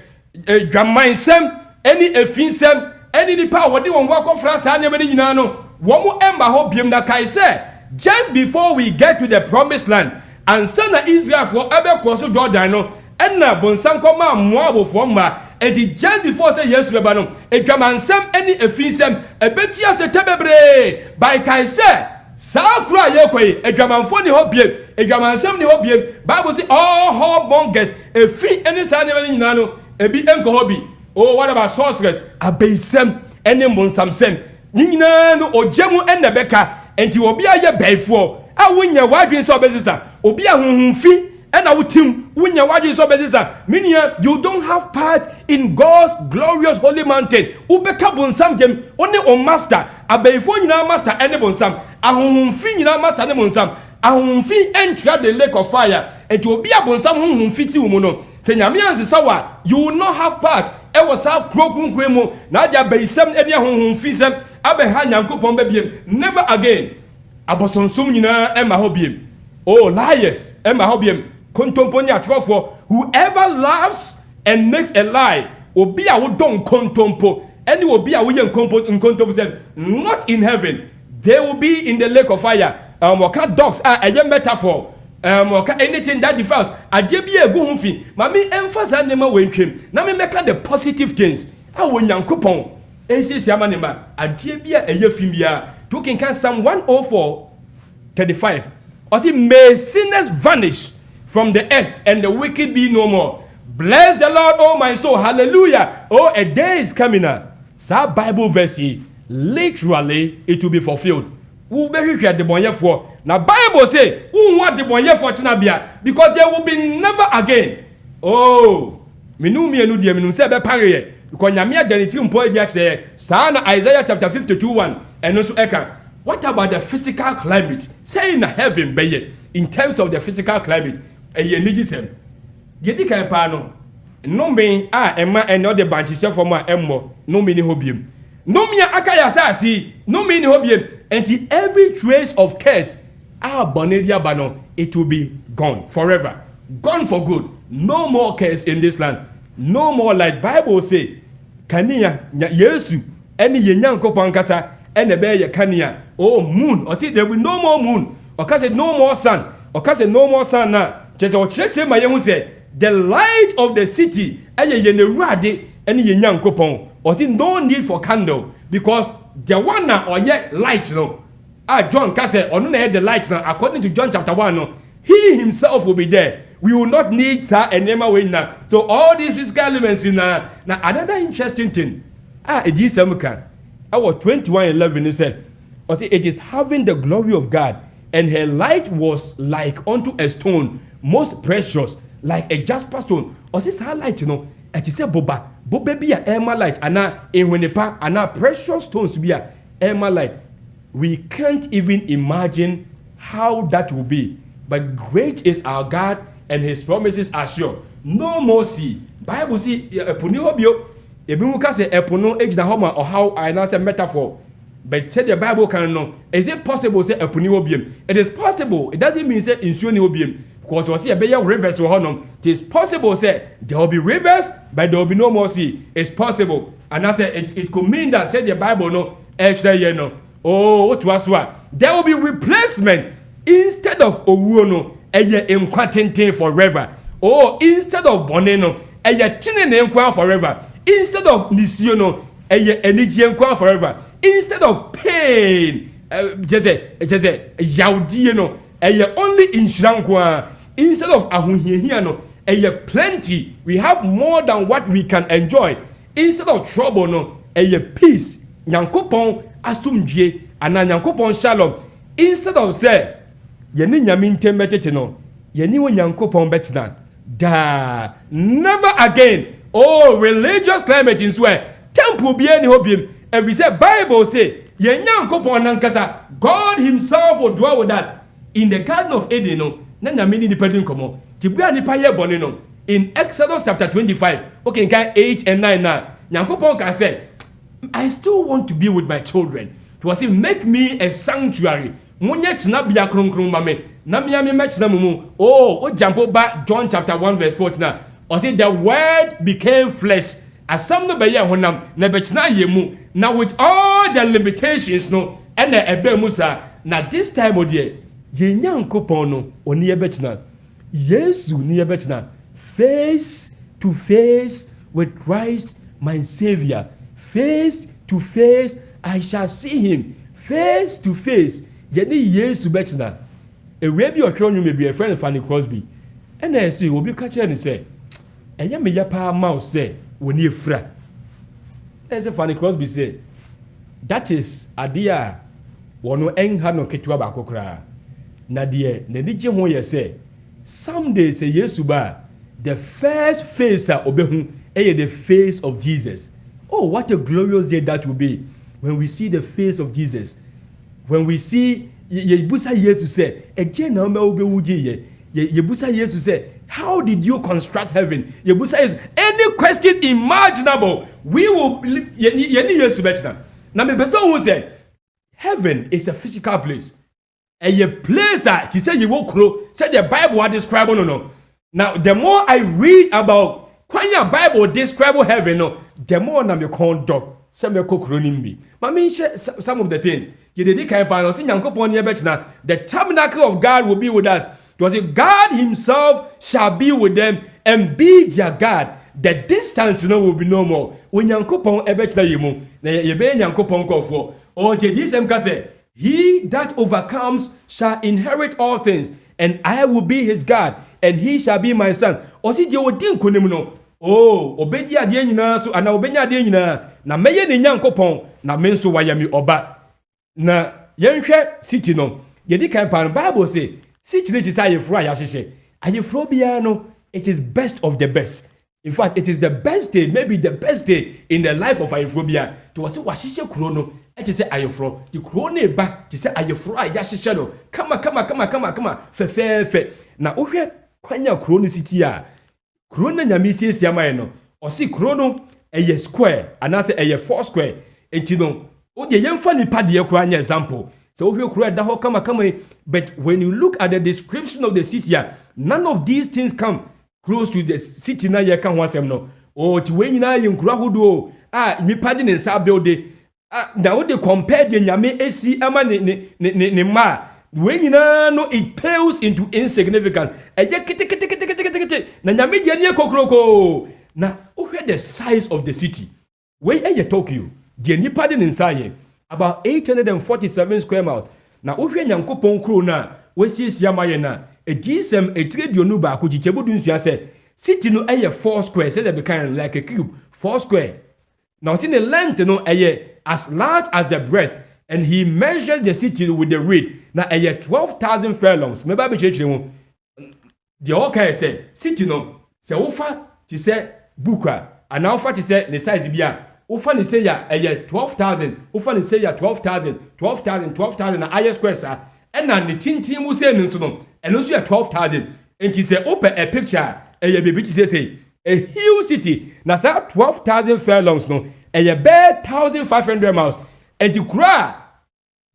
Speaker 2: dwamansem any efinsem any nipa wode won wako frasa anyame nyina no womo emba hobiem na kai say just before we get to the promised land and send Israel for ebe cross Jordan no enna bonsam koma Moab for ma edi just before say yes beba no edwamansem any efinsem ebetia se tebebre by kai say sa kura yekoyi edwamanfo ni hobiem edwamansem ni hobiem Bible say all whoremongers efi any sa anyame nyina no ebi enko hobi oh what about sorcerers abeisem any monsamsem nyina no ojemu enebeka enti obi aye baifo a wonya wadwen so obesista obi ahunhunfi and our team, when you watch this, meaning you don't have part in God's glorious holy mountain. Ubeka bonsam jem only on master. Abefo nyina master any bonsam. Ahunfi nyina master any bonsam. Ahunfi enter the lake of fire. And to be a bonsam hunfi ti umuno. Se nyame ansesa wa, you will not have part. E was how krokun kwemo na dia beisem e dia hunfi sem abeha nyankopon babiem. Never again. Abosonsum nyina e ma hobiem. Oh liars, e ma hobiem. Kontomponya atrofo, whoever laughs and makes a lie, obi a wo don kontompo, any obi a wo yen kontompo said, not in heaven, they will be in the lake of fire. Waka dogs are a metaphor. Waka anything that defiles, a jebi e go hunfi. Mami emphasize nema wentwem. Na me make the positive things. A wo nyankopon. Ensi siama nema, a jebi e yefim bia. To can Psalm 104:35. Or see, may sinners vanish from the earth and the wicked be no more. Bless the Lord, oh my soul. Hallelujah. Oh, a day is coming now. That Bible verse, literally, it will be fulfilled. Who be here the bonye for? Now Bible say, who want the bonye for Chinabia? Because there will be never again. Oh, minu die minu se be pare. Because nyamia deniti mpo dia kire. Sana Isaiah chapter 52:1 and also eka. What about the physical climate? Say in heaven, be in terms of the physical climate. Eye nigisem yedi kan pa no no me ema eno de banchise for ma emmo no me ni hobiem no me akaya sasi no me ni hobiem and every trace of curse bonedia bano it will be gone forever, gone for good. No more curse in this land, no more. Like Bible say kania yesu eni yenyankopon kasa ene be ye kania. Oh moon, or see there will be no more moon, or say no more sun, or say no more sun now. Just my young say the light of the city and or no need for candle because the one now or yet light no. John Cassett or no the light now according to John chapter 1 no, he himself will be there. We will not need sir and never win now. So all these physical elements in now another interesting thing. It is our 21:11 he said, or see it is having the glory of God, and her light was like unto a stone most precious, like a jasper stone. Or say light, you know, it is a boba be a emerald ana enwenipa ana precious stones be a emerald. We can't even imagine how that will be. But great is our God, and his promises are sure. No more sea. Bible see epuni hobio. Ebi mu ka say epuno ejina homa or how I not a metaphor. But said the Bible can know. Is it possible say epuni hobiem? It is possible. It doesn't mean say insuani hobiem. Because we see a better rivers to honor. It is possible say there will be rivers, but there will be no more sea. It's possible. And I say it could mean that say the Bible no extra year no. Oh, what was what? There will be replacement instead of owuono eye enkwatenten forever. Oh, instead of boneno eye chinene enkwa forever. Instead of nisiono eye eniji enkwa forever. Instead of pain just yaudie no eye only inshrankwa. Instead of ahunhiehia no eye plenty. We have more than what we can enjoy. Instead of trouble no eye peace. Nyankopon asumdie ana nyankopon shalom. Instead of say yeni nyame ntembetete no yeni wo nyankopon betina da never again. Oh, religious climate in swear temple be any hobim. Every say Bible say yen nyankopon nankasa God himself will dwell with us in the Garden of Eden no na nyame ni depending komo tibua ni paye bone no in Exodus chapter 25 okay kan 8 and 9 na nyankopon ka say I still want to be with my children. To say make me a sanctuary. Munye china bia kronkron mame. Na me mechina mumu. Oh, jump back John chapter 1 verse 14 na. Or say the word became flesh. Asam no be ye honam na be china yemu. Now with all the limitations no and the ebe musa. Now this time odie ye nyankopon no oni ebe china. Yesu ni ebe china face to face with Christ my savior. Face to face, I shall see him. Face to face. Yeni Yesu betina. A rabi or crown you may be a friend of Fanny Crosby. And I see will be catcher and say, and ya me yapa mouse say, when you fra. As a Fanny Crosby say, that is a dear one no en had no ketua bakokra. Nadia, Nedije Hoya say, someday say yesu ba the first face obehu the face of Jesus. Oh, what a glorious day that will be when we see the face of Jesus. When we see yebusa yesu say eje na ma obewuje yebusa yesu say how did you construct heaven? Yebusa yesu any question imaginable we will yeni yesu bechna. Na me person who said heaven is a physical place. A place that he said you will crow said the Bible are describe no. Now the more I read about when your Bible describe heaven no, the more na me conduct some nimbi. But me share some of the things. You did kind of the tabernacle of God will be with us. It was God himself shall be with them and be their God. The distance will be no more. When Yankopon ebechna yimu, na yebe Yankopon kofo. O te disem kase, he that overcomes shall inherit all things, and I will be his God, and he shall be my son. Osi die odin konim no. Oh, obedi ade nyina so ana obenya ade nyina na meye ne Yankopon na me nso wayami oba. Na yenhwe city no. Yedi kan pan Bible say, city ne tisa ayefro ayahyehe. Ayefro bia no, it is best of the best. In fact, it is the best day, maybe the best day in the life of Ayefrobia. To was washishe krono, it is Ayefro. The krone ba, to say Ayefro, Ayashishano. Come, fe. Na uhe kwanya krono city ya. Krono nyamisi siamaeno. Or see krono a square, and I say a 4 square. And you know, oh, the young funny paddy kwanya example. So we create that whole come. But when you look at the description of the city, none of these things come close to the city na ye kan wasem no. Oh, ti we nyina ye nkura hodo nipa de ne nsa build na wo de compare the nyame esi ama ne ma we nyina no it pales into insignificance. Eje kete na nyame de ne kokroko na wo hear the size of the city. We eye Tokyo, the nipa de ne nsa ye about 847 square miles. Na wo hwe Nyankopon kro na we siesia maye na egisem etredionu ba ko jichebudu nsia se city no 4 square say they kind like a cube 4 square. Now see the length no as large as the breadth, and he measured the city with the reed. Now 12,000 furlongs. Me ba be chechire mu the okay say city no se wofa ti say buka ana wofa ti say ne size bia wofa ne say ya 12,000 wofa ne say ya 12,000 na aye square sa. And then the tintin will say no, and also 12,000. And he said, open a picture, a baby say a huge city. Now, 12,000 furlongs, no, and a bare 1,500 miles. And to cry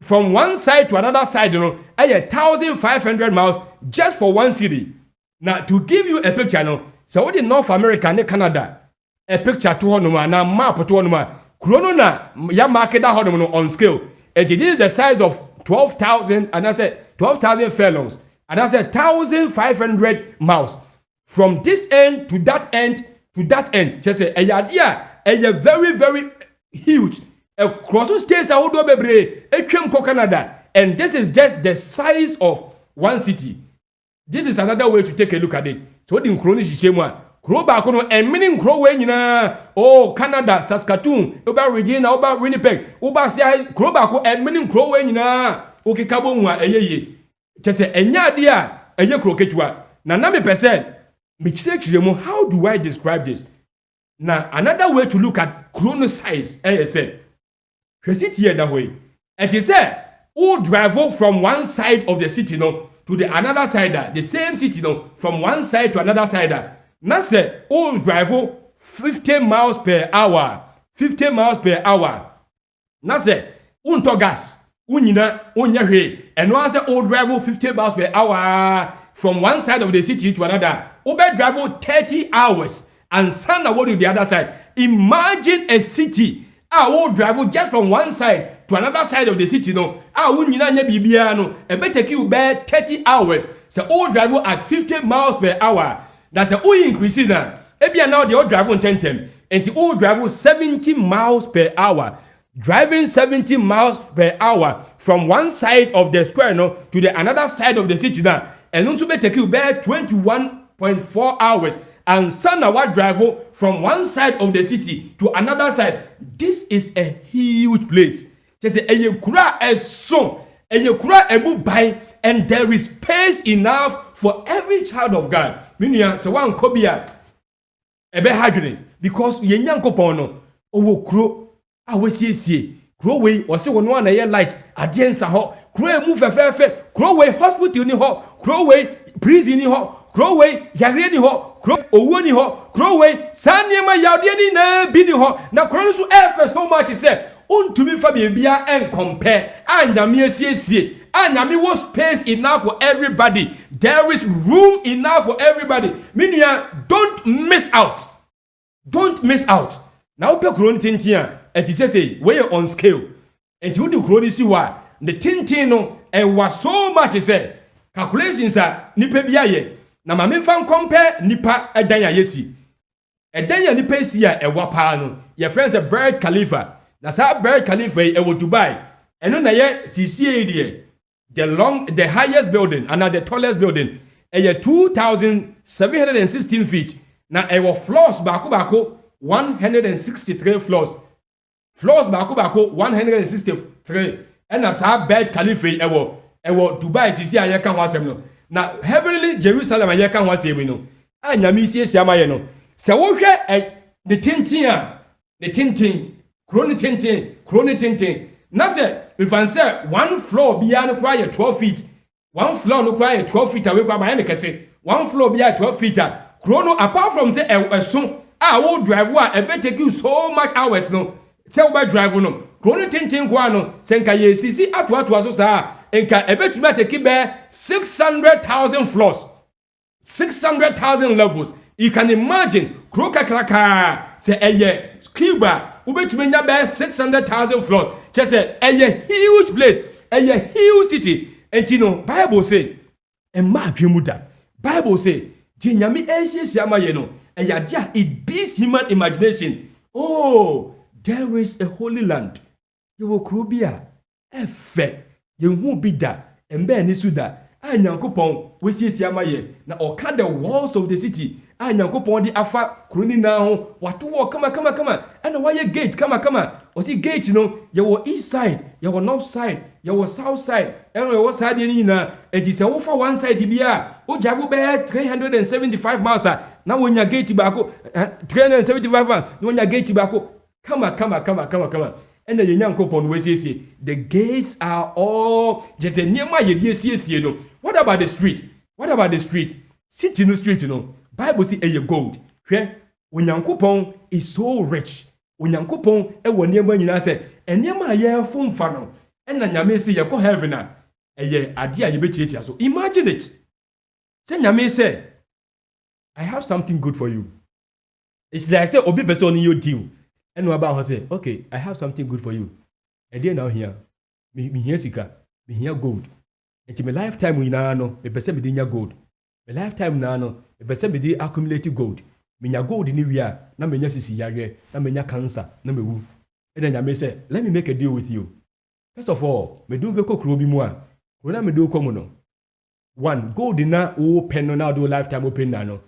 Speaker 2: from one side to another side, you know, 1,500 miles just for one city. Now, to give you a picture, no, so what in North America and Canada, a picture to Honoma, now map to Honoma, Chrono na ya market that Honoma on scale. And it is the size of 12,000, and I said 12,000 furlongs, and I said 1,500 miles from this end to that end to that end. Just say a very, very huge. Across states I would do Canada, and this is just the size of one city. This is another way to take a look at it. So the Chronish Shemwa, Crow Bacono, and meaning Crow oh Canada, Saskatoon, Uba Regina, Uba Winnipeg, Uba Sai, Crow Baco, and meaning Crow okay Kabonwa, just a enya a ye croquetua. Nanami percent. How do I describe this? Now another way to look at chrono size, I said, city here that way. And he said, who drive from one side of the city no to the another side, the same city no from one side to another side. Now say, all drive 50 miles per hour. 50 miles per hour. Now say, unto gas, unyina, unyahwe, and once all drive 50 miles per hour from one side of the city to another. Uber drive 30 hours and send away to the other side. Imagine a city. I will drive just from one side to another side of the city. No, I will no. And better you bear 30 hours. So all drive at 50 miles per hour. That's the only increase now. Maybe now the old drive on 10 and the old drive 70 miles per hour. Driving 70 miles per hour from one side of the square no to the another side of the city now. And not to be take you bear 21.4 hours. And Sanawa drive from one side of the city to another side. This is a huge place. Just a yekura a son, a yekura a move by and there is space enough for every child of God. Meaning, so one kobia ebe hadwene because ye nyankopon no owo kuro a wesiesie kuro we wo se wo no na ye light ade nsa ho kuro emu fefefe kuro we hospital ni ho kuro we prison ni ho kuro we yare ni ho kuro owo ni ho kuro we saniema yawde ni na bi ni ho na kuro so efe so much say untumi fa bia en compare anyame asiesie anyame was space enough for everybody. There is room enough for everybody. Meaning, don't miss out. Don't miss out. Now, pe kroni tintia, and he says, we are on scale. And you do kroni si wa, the tintino, and was so much, he said, calculations are nipe biaye. Na mame fan compare nipa edanya yesi. Edanya nipa siya e wapano. Your friends the Burj Khalifa. That's how Burj Khalifa e wo Dubai. And no na ye CCA the highest building and the tallest building. 2,716 feet. Now, floors bako 163 floors. Floors bako 163. And as our Burj Khalifa Dubai sisi ayeka wasem no. Now, heavenly Jerusalem ayeka wasem no. Anyami sie siama ye no. Se wo hwe the tintin kroni tintin. Na se we fan say one floor bia no kwa 12 feet. One floor no kwa 12 feet away kwa ma ne kese. One floor bia 12 feet. Chrono apart from say so wo drive wa e be take you so much hours no. Say we drive no. Chrono tintin kwa no senka ye sisi atu so sa enka e be tumi take be 600,000 floors. 600,000 levels. You can imagine kroka kraka say eye Cuba ubetumi nya be 600,000 floors. Just a huge place, a huge city. And you know, Bible say, and ma muda. Bible say, Jinyami Asia Yama yeno, and yadia it beats human imagination. Oh, there is a holy land. You will krubia, efe, you won't be that, and ben isuda. And Yankopon, which is Yamaye, now or cut the walls of the city. And Yankopon the Afa, Kruni now, what to walk, come on, and why your gate, come on. Or see gate, you know, you were east side, you were north side, you were south side, and what side you know, and it's over one side, DBR, oh, Javu bear 375 miles. Now when your gate tobacco, 375 miles, when your gate tobacco, come on. And the young couple we say the gates are all just a near my idea. What about the street? City no street, you know. Bible say a gold. When young coupon is so rich. When young coupon a one near money, I say, and near my year phone funnel. And then you say you go heaven. A year idea you bet it. So imagine it. Then you may say, I have something good for you. It's like say Obi person in your deal. And no about her say, okay, I have something good for you. And then now here, me here sika, me here gold. And to my lifetime we now know, me person me dinya gold. My lifetime now know, me person me di accumulated gold. Me nya gold in the na me nya sisi yare, na me nya cancer, na me wu. And then I may say, let me make a deal with you. First of all, me do beko krobi mua. Kuna me do komono. One, gold na o pen no now do lifetime open na no.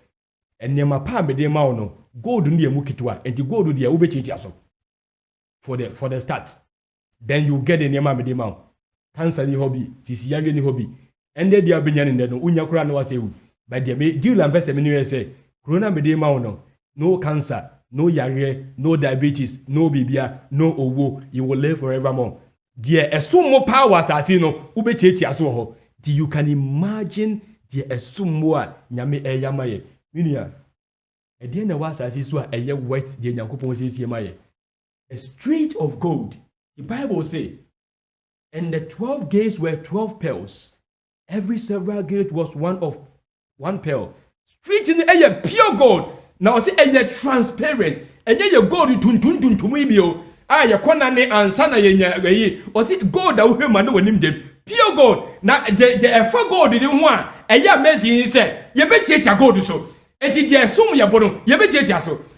Speaker 2: And near my pa me de ma no. Gold ndi emu kitwa and the gold dia ubechichi aso for the start. Then you get the name me de ma cancer ni hobby sisi yage ni hobby and then dia benya ne no unya kura no wase wu but dia me deal am pese me ni say corona me de ma no cancer, no yare, no diabetes, no bibia, no owo, you will live forevermore. Dia esumo powers asasi no ubechichi aso ho. You can imagine dia esumo a nyame eyamaye minia. A worth the a street of gold. The Bible say, and the 12 gates were 12 pearls. Every several gate was one pearl. Street in the air, pure gold. Now say a transparent. And then you go to Tuntumibio. Ya konane ansana ye or see gold that we man when him them. Pure gold. Now the for gold didn't want. A ya amazing he said, you bet you gold so. And it is so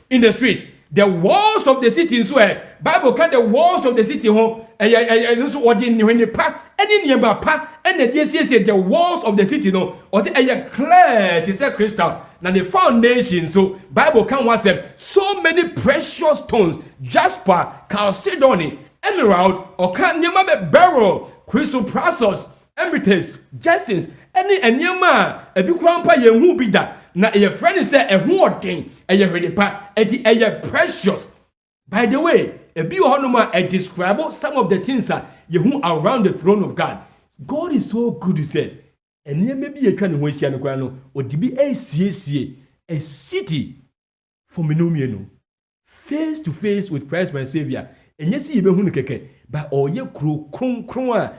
Speaker 2: in the street. The walls of the city in swear. Bible can the walls of the city home. And so what in when the park and in your park and the walls of the city no or say clear to say crystal. Now the foundation so Bible can was so many precious stones, jasper, chalcedony, emerald, or can never be beryl, crystal process, emeritus, Justins, any enyama, a big grandpa, ye who be that. Now, your friend is a who thing, and you're ready, and you're precious. By the way, a be honoma, I describe some of the things that you who are around the throne of God. God is so good, he said. And there may be a kind of way, or to be a city for Menomiano, face to face with Christ my Savior. And yes, you be keke, but all ye crua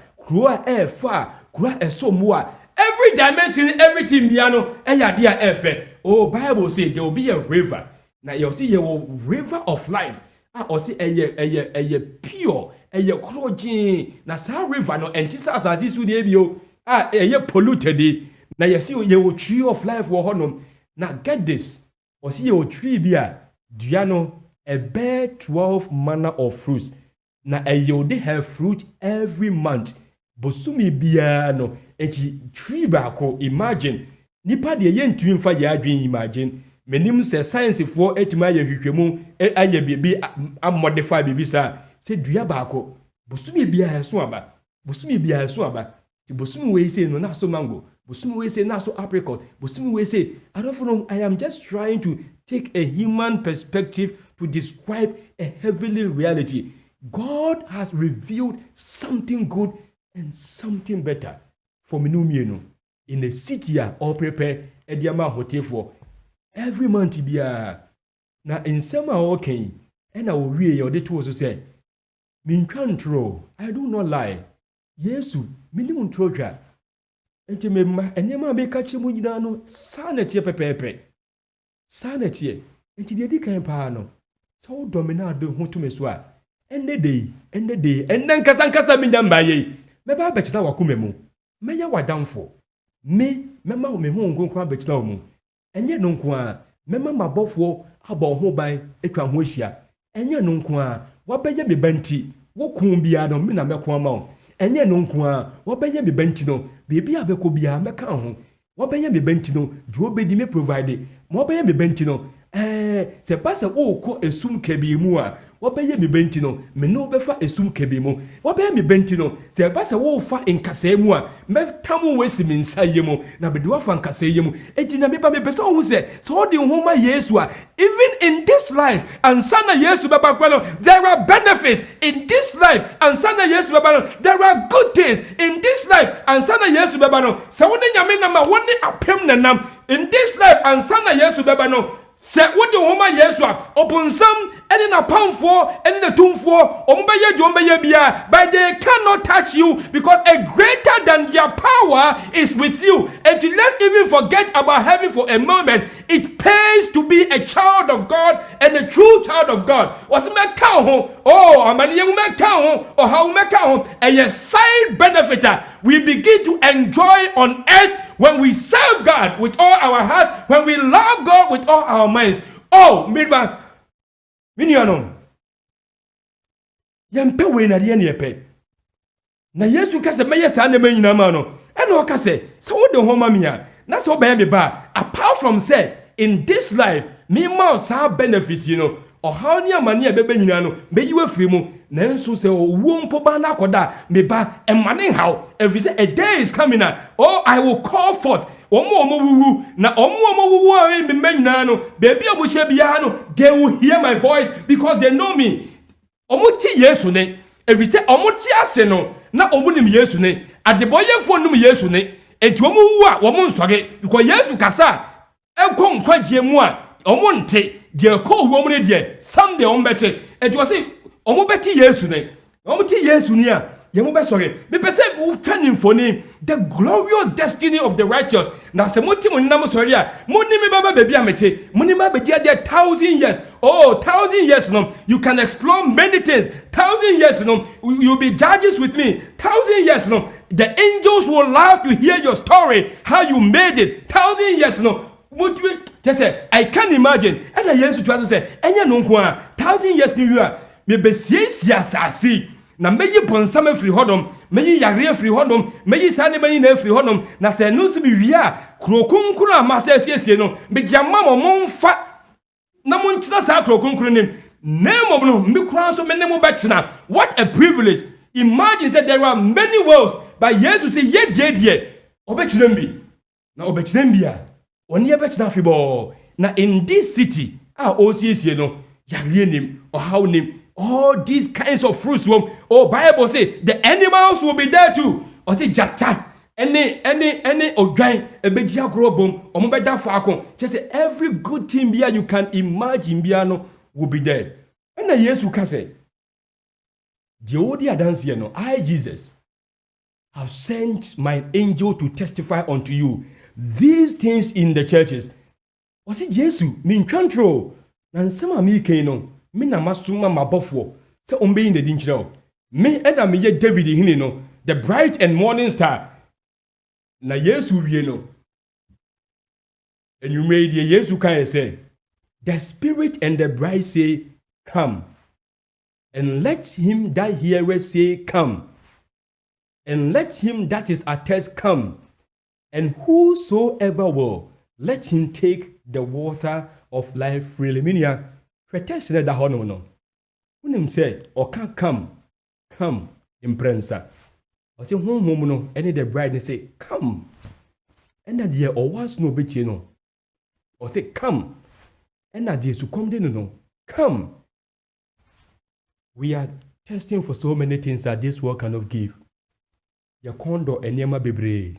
Speaker 2: air far, crua so more. Every dimension, everything, piano, and ya dear efe. Oh, Bible say there will be a river. Now you'll see your river of life. Or see a pure, a crojin. Now, sa river no entisa as is with you. A polluted. Now you see your tree of life for honor. Now get this. Or see your tree beer. Diano, a bear 12 manner of fruits. Now a yode have fruit every month. Bosumi biano. Eti tree bako, imagine. Nipa de yen twin fa ya adwen imagine. Menim se science for etima ye hwehwemu aye bibi modify bibi sa. Se dua bako. Bosumi bia so aba. Bosumi bia so aba. Ti bosumi we say no na so mango. Bosumi we say na so apricot. Bosumi we say I don't know. I am just trying to take a human perspective to describe a heavenly reality. God has revealed something good and something better for Menomiano in the city or prepare Ediama Hotel for every month. Bia na in some okay, and I will read your day also say, Min control, I do not lie. Yesu, minimum troja. And to me, and Yama be catching Mujano, sanity pepe. Sanity, and to the Dican Pano. So dominado who to me swa. And the day, and then Casancasa Midambaye. Meba betcha wakumemo. Meya wa down for. Me, Mamma me won't go crab betcha mo. And yet no qua, Mamma my buffo, about who by a cramwisha. And yet no qua, what bay be benti, what cumbiado, mina mequamon. And yet no qua, what bay be bentino, baby abecobia mecahon. What bay be bentino, Joe be me provided. What bay be bentino. Se passa o co e sum kebi mua. What bay me bentino, me no befa e sum kebimo. What bay me bentino, se passa o fa in casemua. Mev tamu wesimin sayemo, na bedua fan caseyemo. Etina me me person who said, so the homa Yesua. Even in this life, and sana Yesu Babaquano, there are benefits in this life, and sana Yesu Babano, there are good things in this life, and sana Yesu Babano. So when Yamina one apem nam in this life, and sana Yesu Babano. Say what the woman Yesua open some and in a pound for and in a tomb for but they cannot touch you because a greater than their power is with you. And let's even forget about heaven for a moment. It pays to be a child of God and a true child of God. What's my cow? Oh, I'm a young man cow or how my cow a side benefiter we begin to enjoy on earth when we serve God with all our heart, when we love God with all our minds. Oh, midba, miniano. Yampe we na die nepe. Na Yesu kase meye sa na manyina ma no. E no kase, so wo de ho ma me a. Na so be me ba. Apart from say in this life, me ma sa benefits, you know. Or how ni amani bebe nyina no, be yiwe firi mu. Nanso se owo mpo ba na akoda me ba emane how every say a day is coming out. Oh, I will call forth omo wuwu na omo wuwu a me nyina no baby obuhye bia no they will hear my voice because they know me. Omo ti Yesu ne every say omo ti ase no na omo nim Yesu ne adeboyefo nim Yesu ne enti omo wuwu a omo nsɔge because Yesu kasa enko nkwagie mu a omo nte de ko wuo mu ne de someday omo bete enti wose omo beti Yesu ne omo ti Yesu ni a yemu be sorry me pese wo twanin foni the glorious destiny of the righteous na se moti mo nam sorry a moni me baba baby amete moni ma be dia 1,000 years. Oh, 1,000 years no you can explore many things. 1,000 years no you'll be judges with me. 1,000 years no the angels will love to hear your story how you made it. 1,000 years no just say I can't imagine. And I used to say enya no nko a 1,000 years ni wi a me be siesia asase na meyi bonsam afiri hodom meyi yare afiri hodom meyi sane meyi na afiri hodom na se no so bi wi a krokunkuru amasa siesie no me diamma mo monfa na montina sa krokunkuru nim name of no me kura so me nemo betena. What a privilege. Imagine that there are many worlds but Jesus say ye obechina mbi na obechina mbia oni ebechina fibo na in this city osiesie no yare nim how nim all these kinds of fruits Bible say the animals will be there too or say jata any odwan ebeji agro bom omo beda faako just say every good thing bia you can imagine bia no will be there and na Jesus ka say the odi adanse no I Jesus have sent my angel to testify unto you these things in the churches. Was it Jesus min control na nsema mi kan no me na masoma mabofo say ombe in the din kire me na me ye David hini no the bright and morning star na Yesu wie no and you made the Yesu kan say the spirit and the bride say come and let him that heareth say come and let him that is attest come and whosoever will let him take the water of life freely. Minia, pretest na da hono no. Unim say or can come in prensa. Or say home no any the bride and say come. And that dear or was no bit no. Or say come. And that dear to come no. Come. We are testing for so many things that this world cannot give. Yakondo enyema bebre.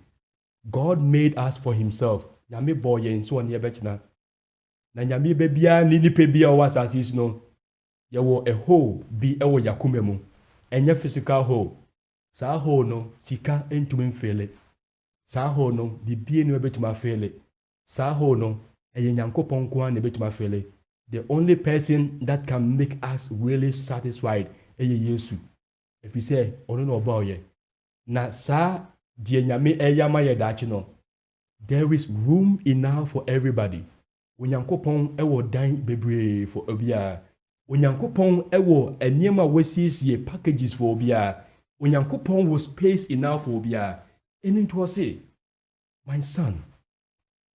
Speaker 2: God made us for himself. Nyame boy yen so on yebechna. Na nyame bebia ni nipa bia was assis no. Ye wo a hole bi ewo yakume mu. Enye physical hole. Sa hole no sika entumi mfele. Sa hole no bibie no betuma fele. Sa hole no eye nyankopon kwa na betuma fele. The only person that can make us really satisfied eye Yesu. If you say ono no oba oye. Na sa die nyame eyama ye dachi no. There is room enough for everybody. Onyankopon ewo dan bebre for obia. Onyankopon ewo eniema wesiesie packages for obia. Onyankopon was space enough for obia. And it was say, my son,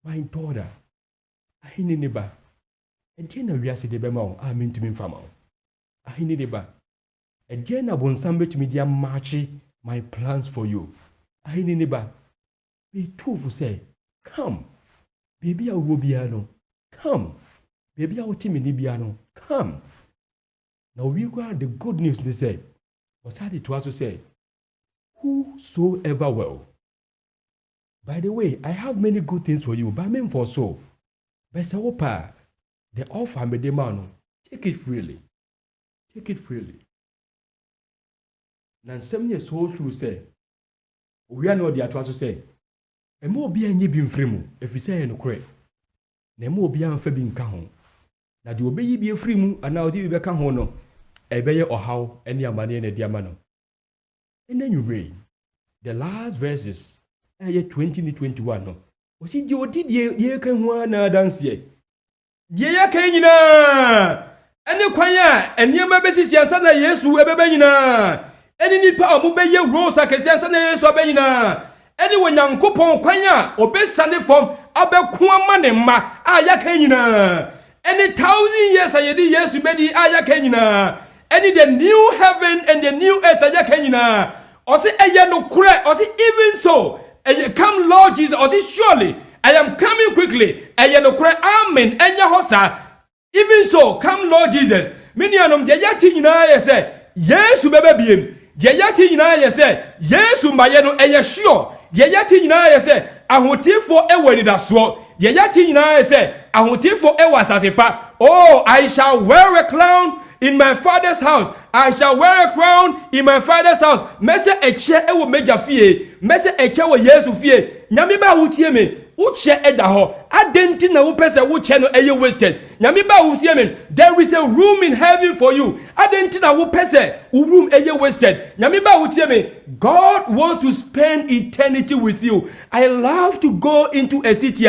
Speaker 2: my daughter, ahini neba. Ejena wiase de bema o a mentumi mfama o. Ahini neba. Ejena bonsam betumi dia march my plans for you. Ahini neba. Be truthful say, come. Baby I will be no. Come. Baby I will timi ni bia no. Come. Now we got the good news they say. Was had it to also say, whosoever will. By the way, I have many good things for you, but I mean for so. But say opa, the offer me demand. Take it freely. Take it freely. Now 7 years old through say, we are not the to also say. E mo bia nyi bi mfiri mu efise no kore na mo bia mfa bi nka ho na de obeyi bi efiri mu ana odi bi beka ho no ebeye ohaw ene amane na dia ma no and then you read the last verses 20-21 no osi di odi die kan ho na dance ye die ya kan nyina ene kwan a eniema besisi ansa na Yesu ebebe nyina ene nipa o mo beye rose akesi ansa na Yesu abeye nyina eni wonyankopon kwanya obesane fom abeku amane ma ayaka nyina eni 1000 years ayedi Yesu bedi ayaka nyina eni the new heaven and the new earth ayaka nyina osi eye no kure osi even so come Lord Jesus osi surely I am coming quickly eye no kure amen enya hosa even so come Lord Jesus mini anom de yati nyina ye se Yesu bebe biem de yati nyina ye se Yesu maye no eye sure de yati nyina ye se ahotifo ewani da so de yati nyina ye se ahotifo ewasasepa oh I shall wear a crown in my father's house I shall wear a crown in my father's house mese eche ewo meja fie mese eche wo Yesu fie nyame ba wutie me uche eda ho adenti na wo pese wo che no eye wasted nyame ba wutie me there is a room in heaven for you adenti na wo pese wo room eye wasted nyame ba wutie me God wants to spend eternity with you. I love to go into a city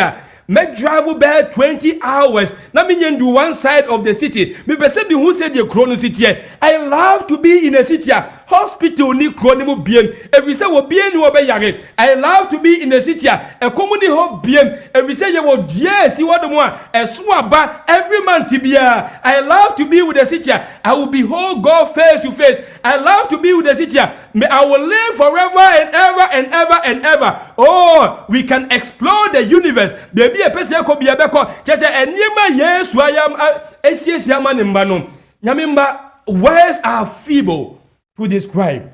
Speaker 2: make travel by 20 hours. Now me do one side of the city. Me perceive who said the chrono city. I love to be in a city. Hospital ni chrono bien. Every say wo bien wo be yare. I love to be in a city. A community ho bien. Every say you wo die si wo do mo a swaba every man tibia. I love to be with the city. I will behold God face to face. I love to be with the city. I will live forever and ever and ever and ever. Oh, we can explore the universe. Baby, a person could be a beko. Just a nima yes, I am a CS Yaman in Bano. Yamimba, words are feeble to describe.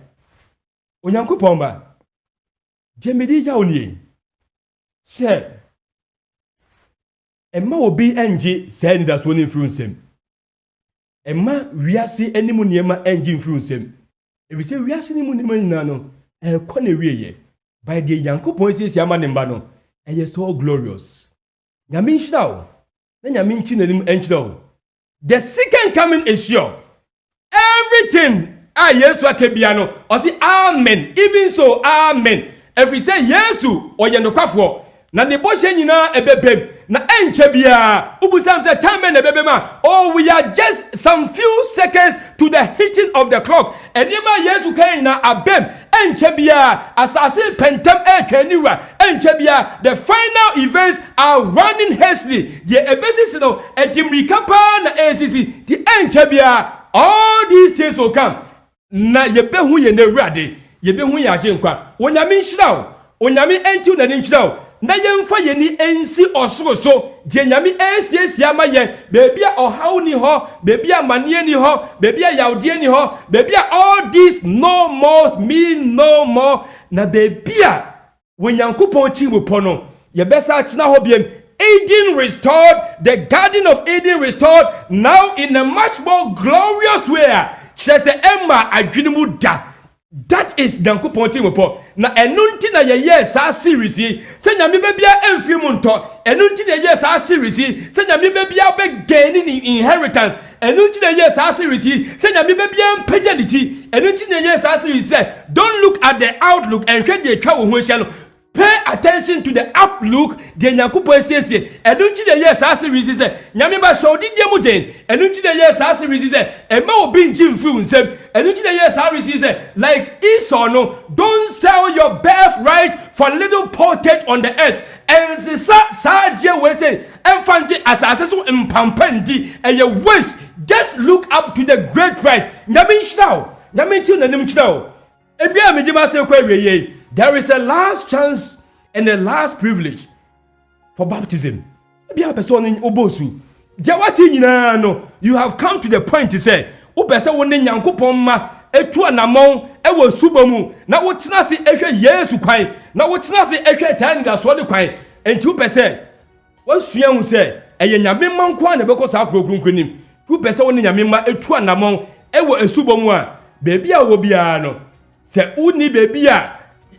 Speaker 2: Onyanku Pomba. Jemidi Jauni said, Emma will be NG saying that's one influence him. Emma, we are seeing any muniema NG influence him. If we say we are seeing muniema nano, a by the Yanko Points Yaman in Bano, and you're so glorious. Yamin Shao, then Yamin Chin and Enchdo. The second coming is sure. Everything. Yes, what Kebiano, or say amen. Even so, amen. If we say yes to or Yanokafo, na the Boshenina a bebe, na enchebia, Ubusam said, time and a bebema. Oh, we are just some few seconds to the hitting of the clock. And Yema yes, who can na a bem, enchebia, assassin pentem ekeniwa, enchebia. The final events are running hastily. The ebesis no, and Timrikapa na ACC, the enchebia. All these things will come. Na yebehu ye ne rade, yebehu ya jenkwa. Onyame nhyiraw, onyame entiu na nhyiraw. Na yemfa ye ni ensi osoro so, je nyame esiesia ma ye, bebi a ohaw ni ho, bebi a manie ni ho, bebi a yawde ni ho, bebi a all this no more mean no more. Na bebi a wonyankopon chi wo pono, ye besa china ho biem. Eden restored, the Garden of Eden restored, now in a much more glorious way. She said, Emma, I dream da. That is Danko Ponti Mopo. Na enunti na ye yes, our series. Send me baby a enfimunto. Enunti na yes, our series. Send me baby a beg gaining inheritance. Enunti na yes, our series. Send me baby a paganity. Enunti na yes, our series. Don't look at the outlook and check the cow. Pay attention to the outlook. The Nyakupo says, and don't you yes, as the reason, Yamiba showed it Yamutin, and don't you yes, as the reason, and more being Jim Funes, and don't you yes, as like Esau, no, don't sell your birthright for little pottage on the earth. And the Saja waited and found it as a in Pampendi, and your waist just look up to the great price. Yamin Shao, Yamin Tun and Nimchao. And we are Midimasa Query. There is a last chance and a last privilege for baptism. You have come to the point to say, Upesa one Yankupon ma, Etua Namon, Ewo Subamu, now what's Nasi Eke years to quine, now what's Nasi Eke Tanga Swallow quine, and 2%. What's young say, a Yamin Kwan, because I grew Kunkunim, 2% on Yamima, Etua Namon, Ewo Subamu, baby, I will be ano. Say, Uni baby.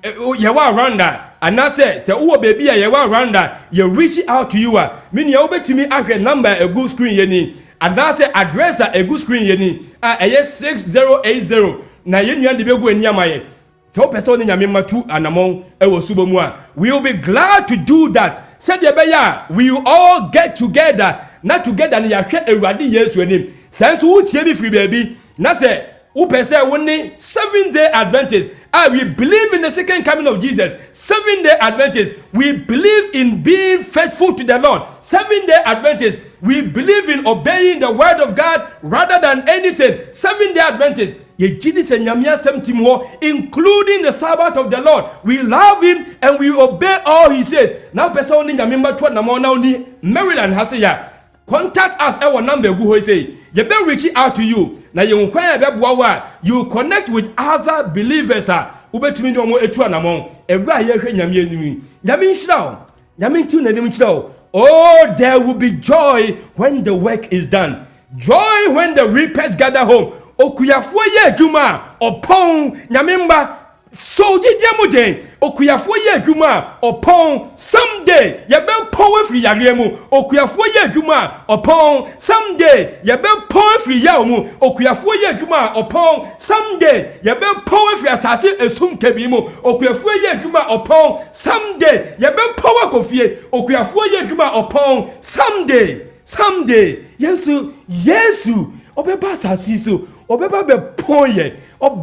Speaker 2: Yawa randa and I said the uwa baby yawa randa you reach out to you mean you obey to me a number a good screen yeni and that's the address a good screen yeni 6080 na yenu and the begu enyamaye so person in yamima tu anamon ewo subomwa we will be glad to do that said the we all get together not together and ya hwe ewade yesu enim sense wo tie bi free baby na say Upese woni 7-day Adventist. We believe in the second coming of Jesus. 7-day Adventist. We believe in being faithful to the Lord. 7-day Adventist. We believe in obeying the word of God rather than anything. 7-day Adventist. Including the Sabbath of the Lord. We love him and we obey all he says. Now, person in Maryland has a contact us at our number. Go say, you better reach out to you. Now you connect with other believers. Oh, there will be joy when the work is done. Joy when the reapers gather home. Okuyafo ye juma opon nyamemba so gyidie mu den okuyafo ye adwuma opon someday ye be pon afiri yare mu okuyafo ye adwuma opon someday ye be pon afiri yawo mu okuyafo ye adwuma opon someday ye be pon afiri asase esum kabi mu okuyafo ye adwuma opon someday ye be pon akofie okuyafo ye adwuma opon someday yesu obeba asase so obeba be pon ye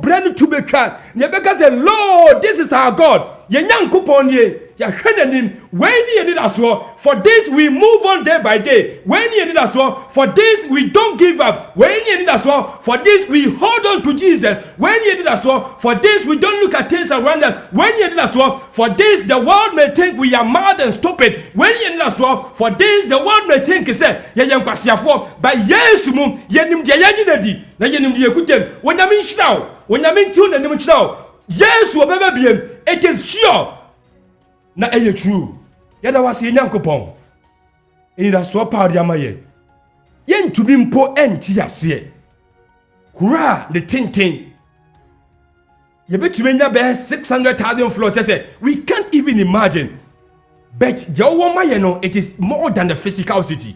Speaker 2: brand to be cat. Nebeka say, Lord, this is our God. Ye nyankopon ye, ya hwenanim, when ye need us for this we move on day by day. When ye need us for this we don't give up. When ye need us for this we hold on to Jesus. When ye need us for this we don't look at things around us. When ye need us for this the world may think we are mad and stupid. When ye need us for this the world may think say ye yankwasiafo, but yesu mu ye nim de yagidadi na ye nim de yekutem. Wonyame nhyiraw, wonyame ntiu na nim nhyiraw. Yesu obeba biem, it is sure na eye true. Yada wase nyankopon. Eni da so pa odi amaye. Ye ntumi mpo enti ase. Kura the tintin. Ye betumi nya be 600,000 floors say we can't even imagine. But the woman no, it is more than the physical city.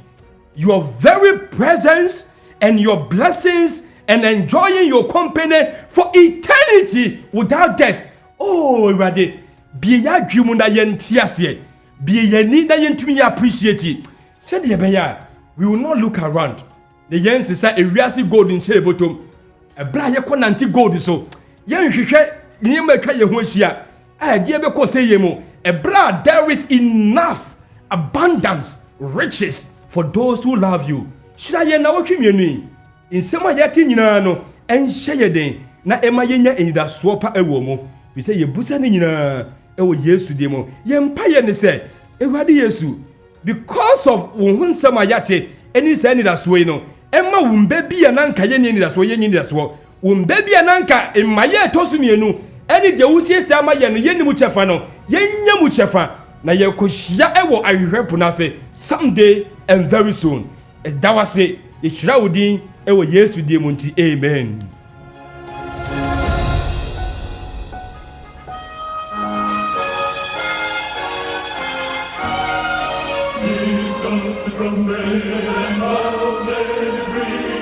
Speaker 2: Your very presence and your blessings and enjoying your company for eternity without death. Oh, Rade, be ya dream na yen tiase. Be ye need na yen to me appreciate it. Said ye beya, we will not look around. The yen say a reasi gold in share bottom. A bra ye ko nanti gold so. Yen hwehwe ni ma twa ye ho ahia. A de be ko say ye mo. A bra there is enough abundance, riches for those who love you. Shira ye na wotwe mienu. Insema yati nyina no enhye yeden na ema yenya enidaso pa ewo mu bi se yebusa ne nyina ewo Yesu de mu yempa ye ne se Ewade Yesu because of wo nsema yate eni se enidaso yi no ema wumba bia na nka ye enidaso ye enidaso wumba bia na nka emaye tosu mienu eni de wusiesi ama ye no ye ni mu chefa no yenya mu chefa na ye kohia ewo ahwehwepo na se someday and very soon es dawase ye hiraudin ewo Yesu die munti amen.
Speaker 1: From men, how they breathe.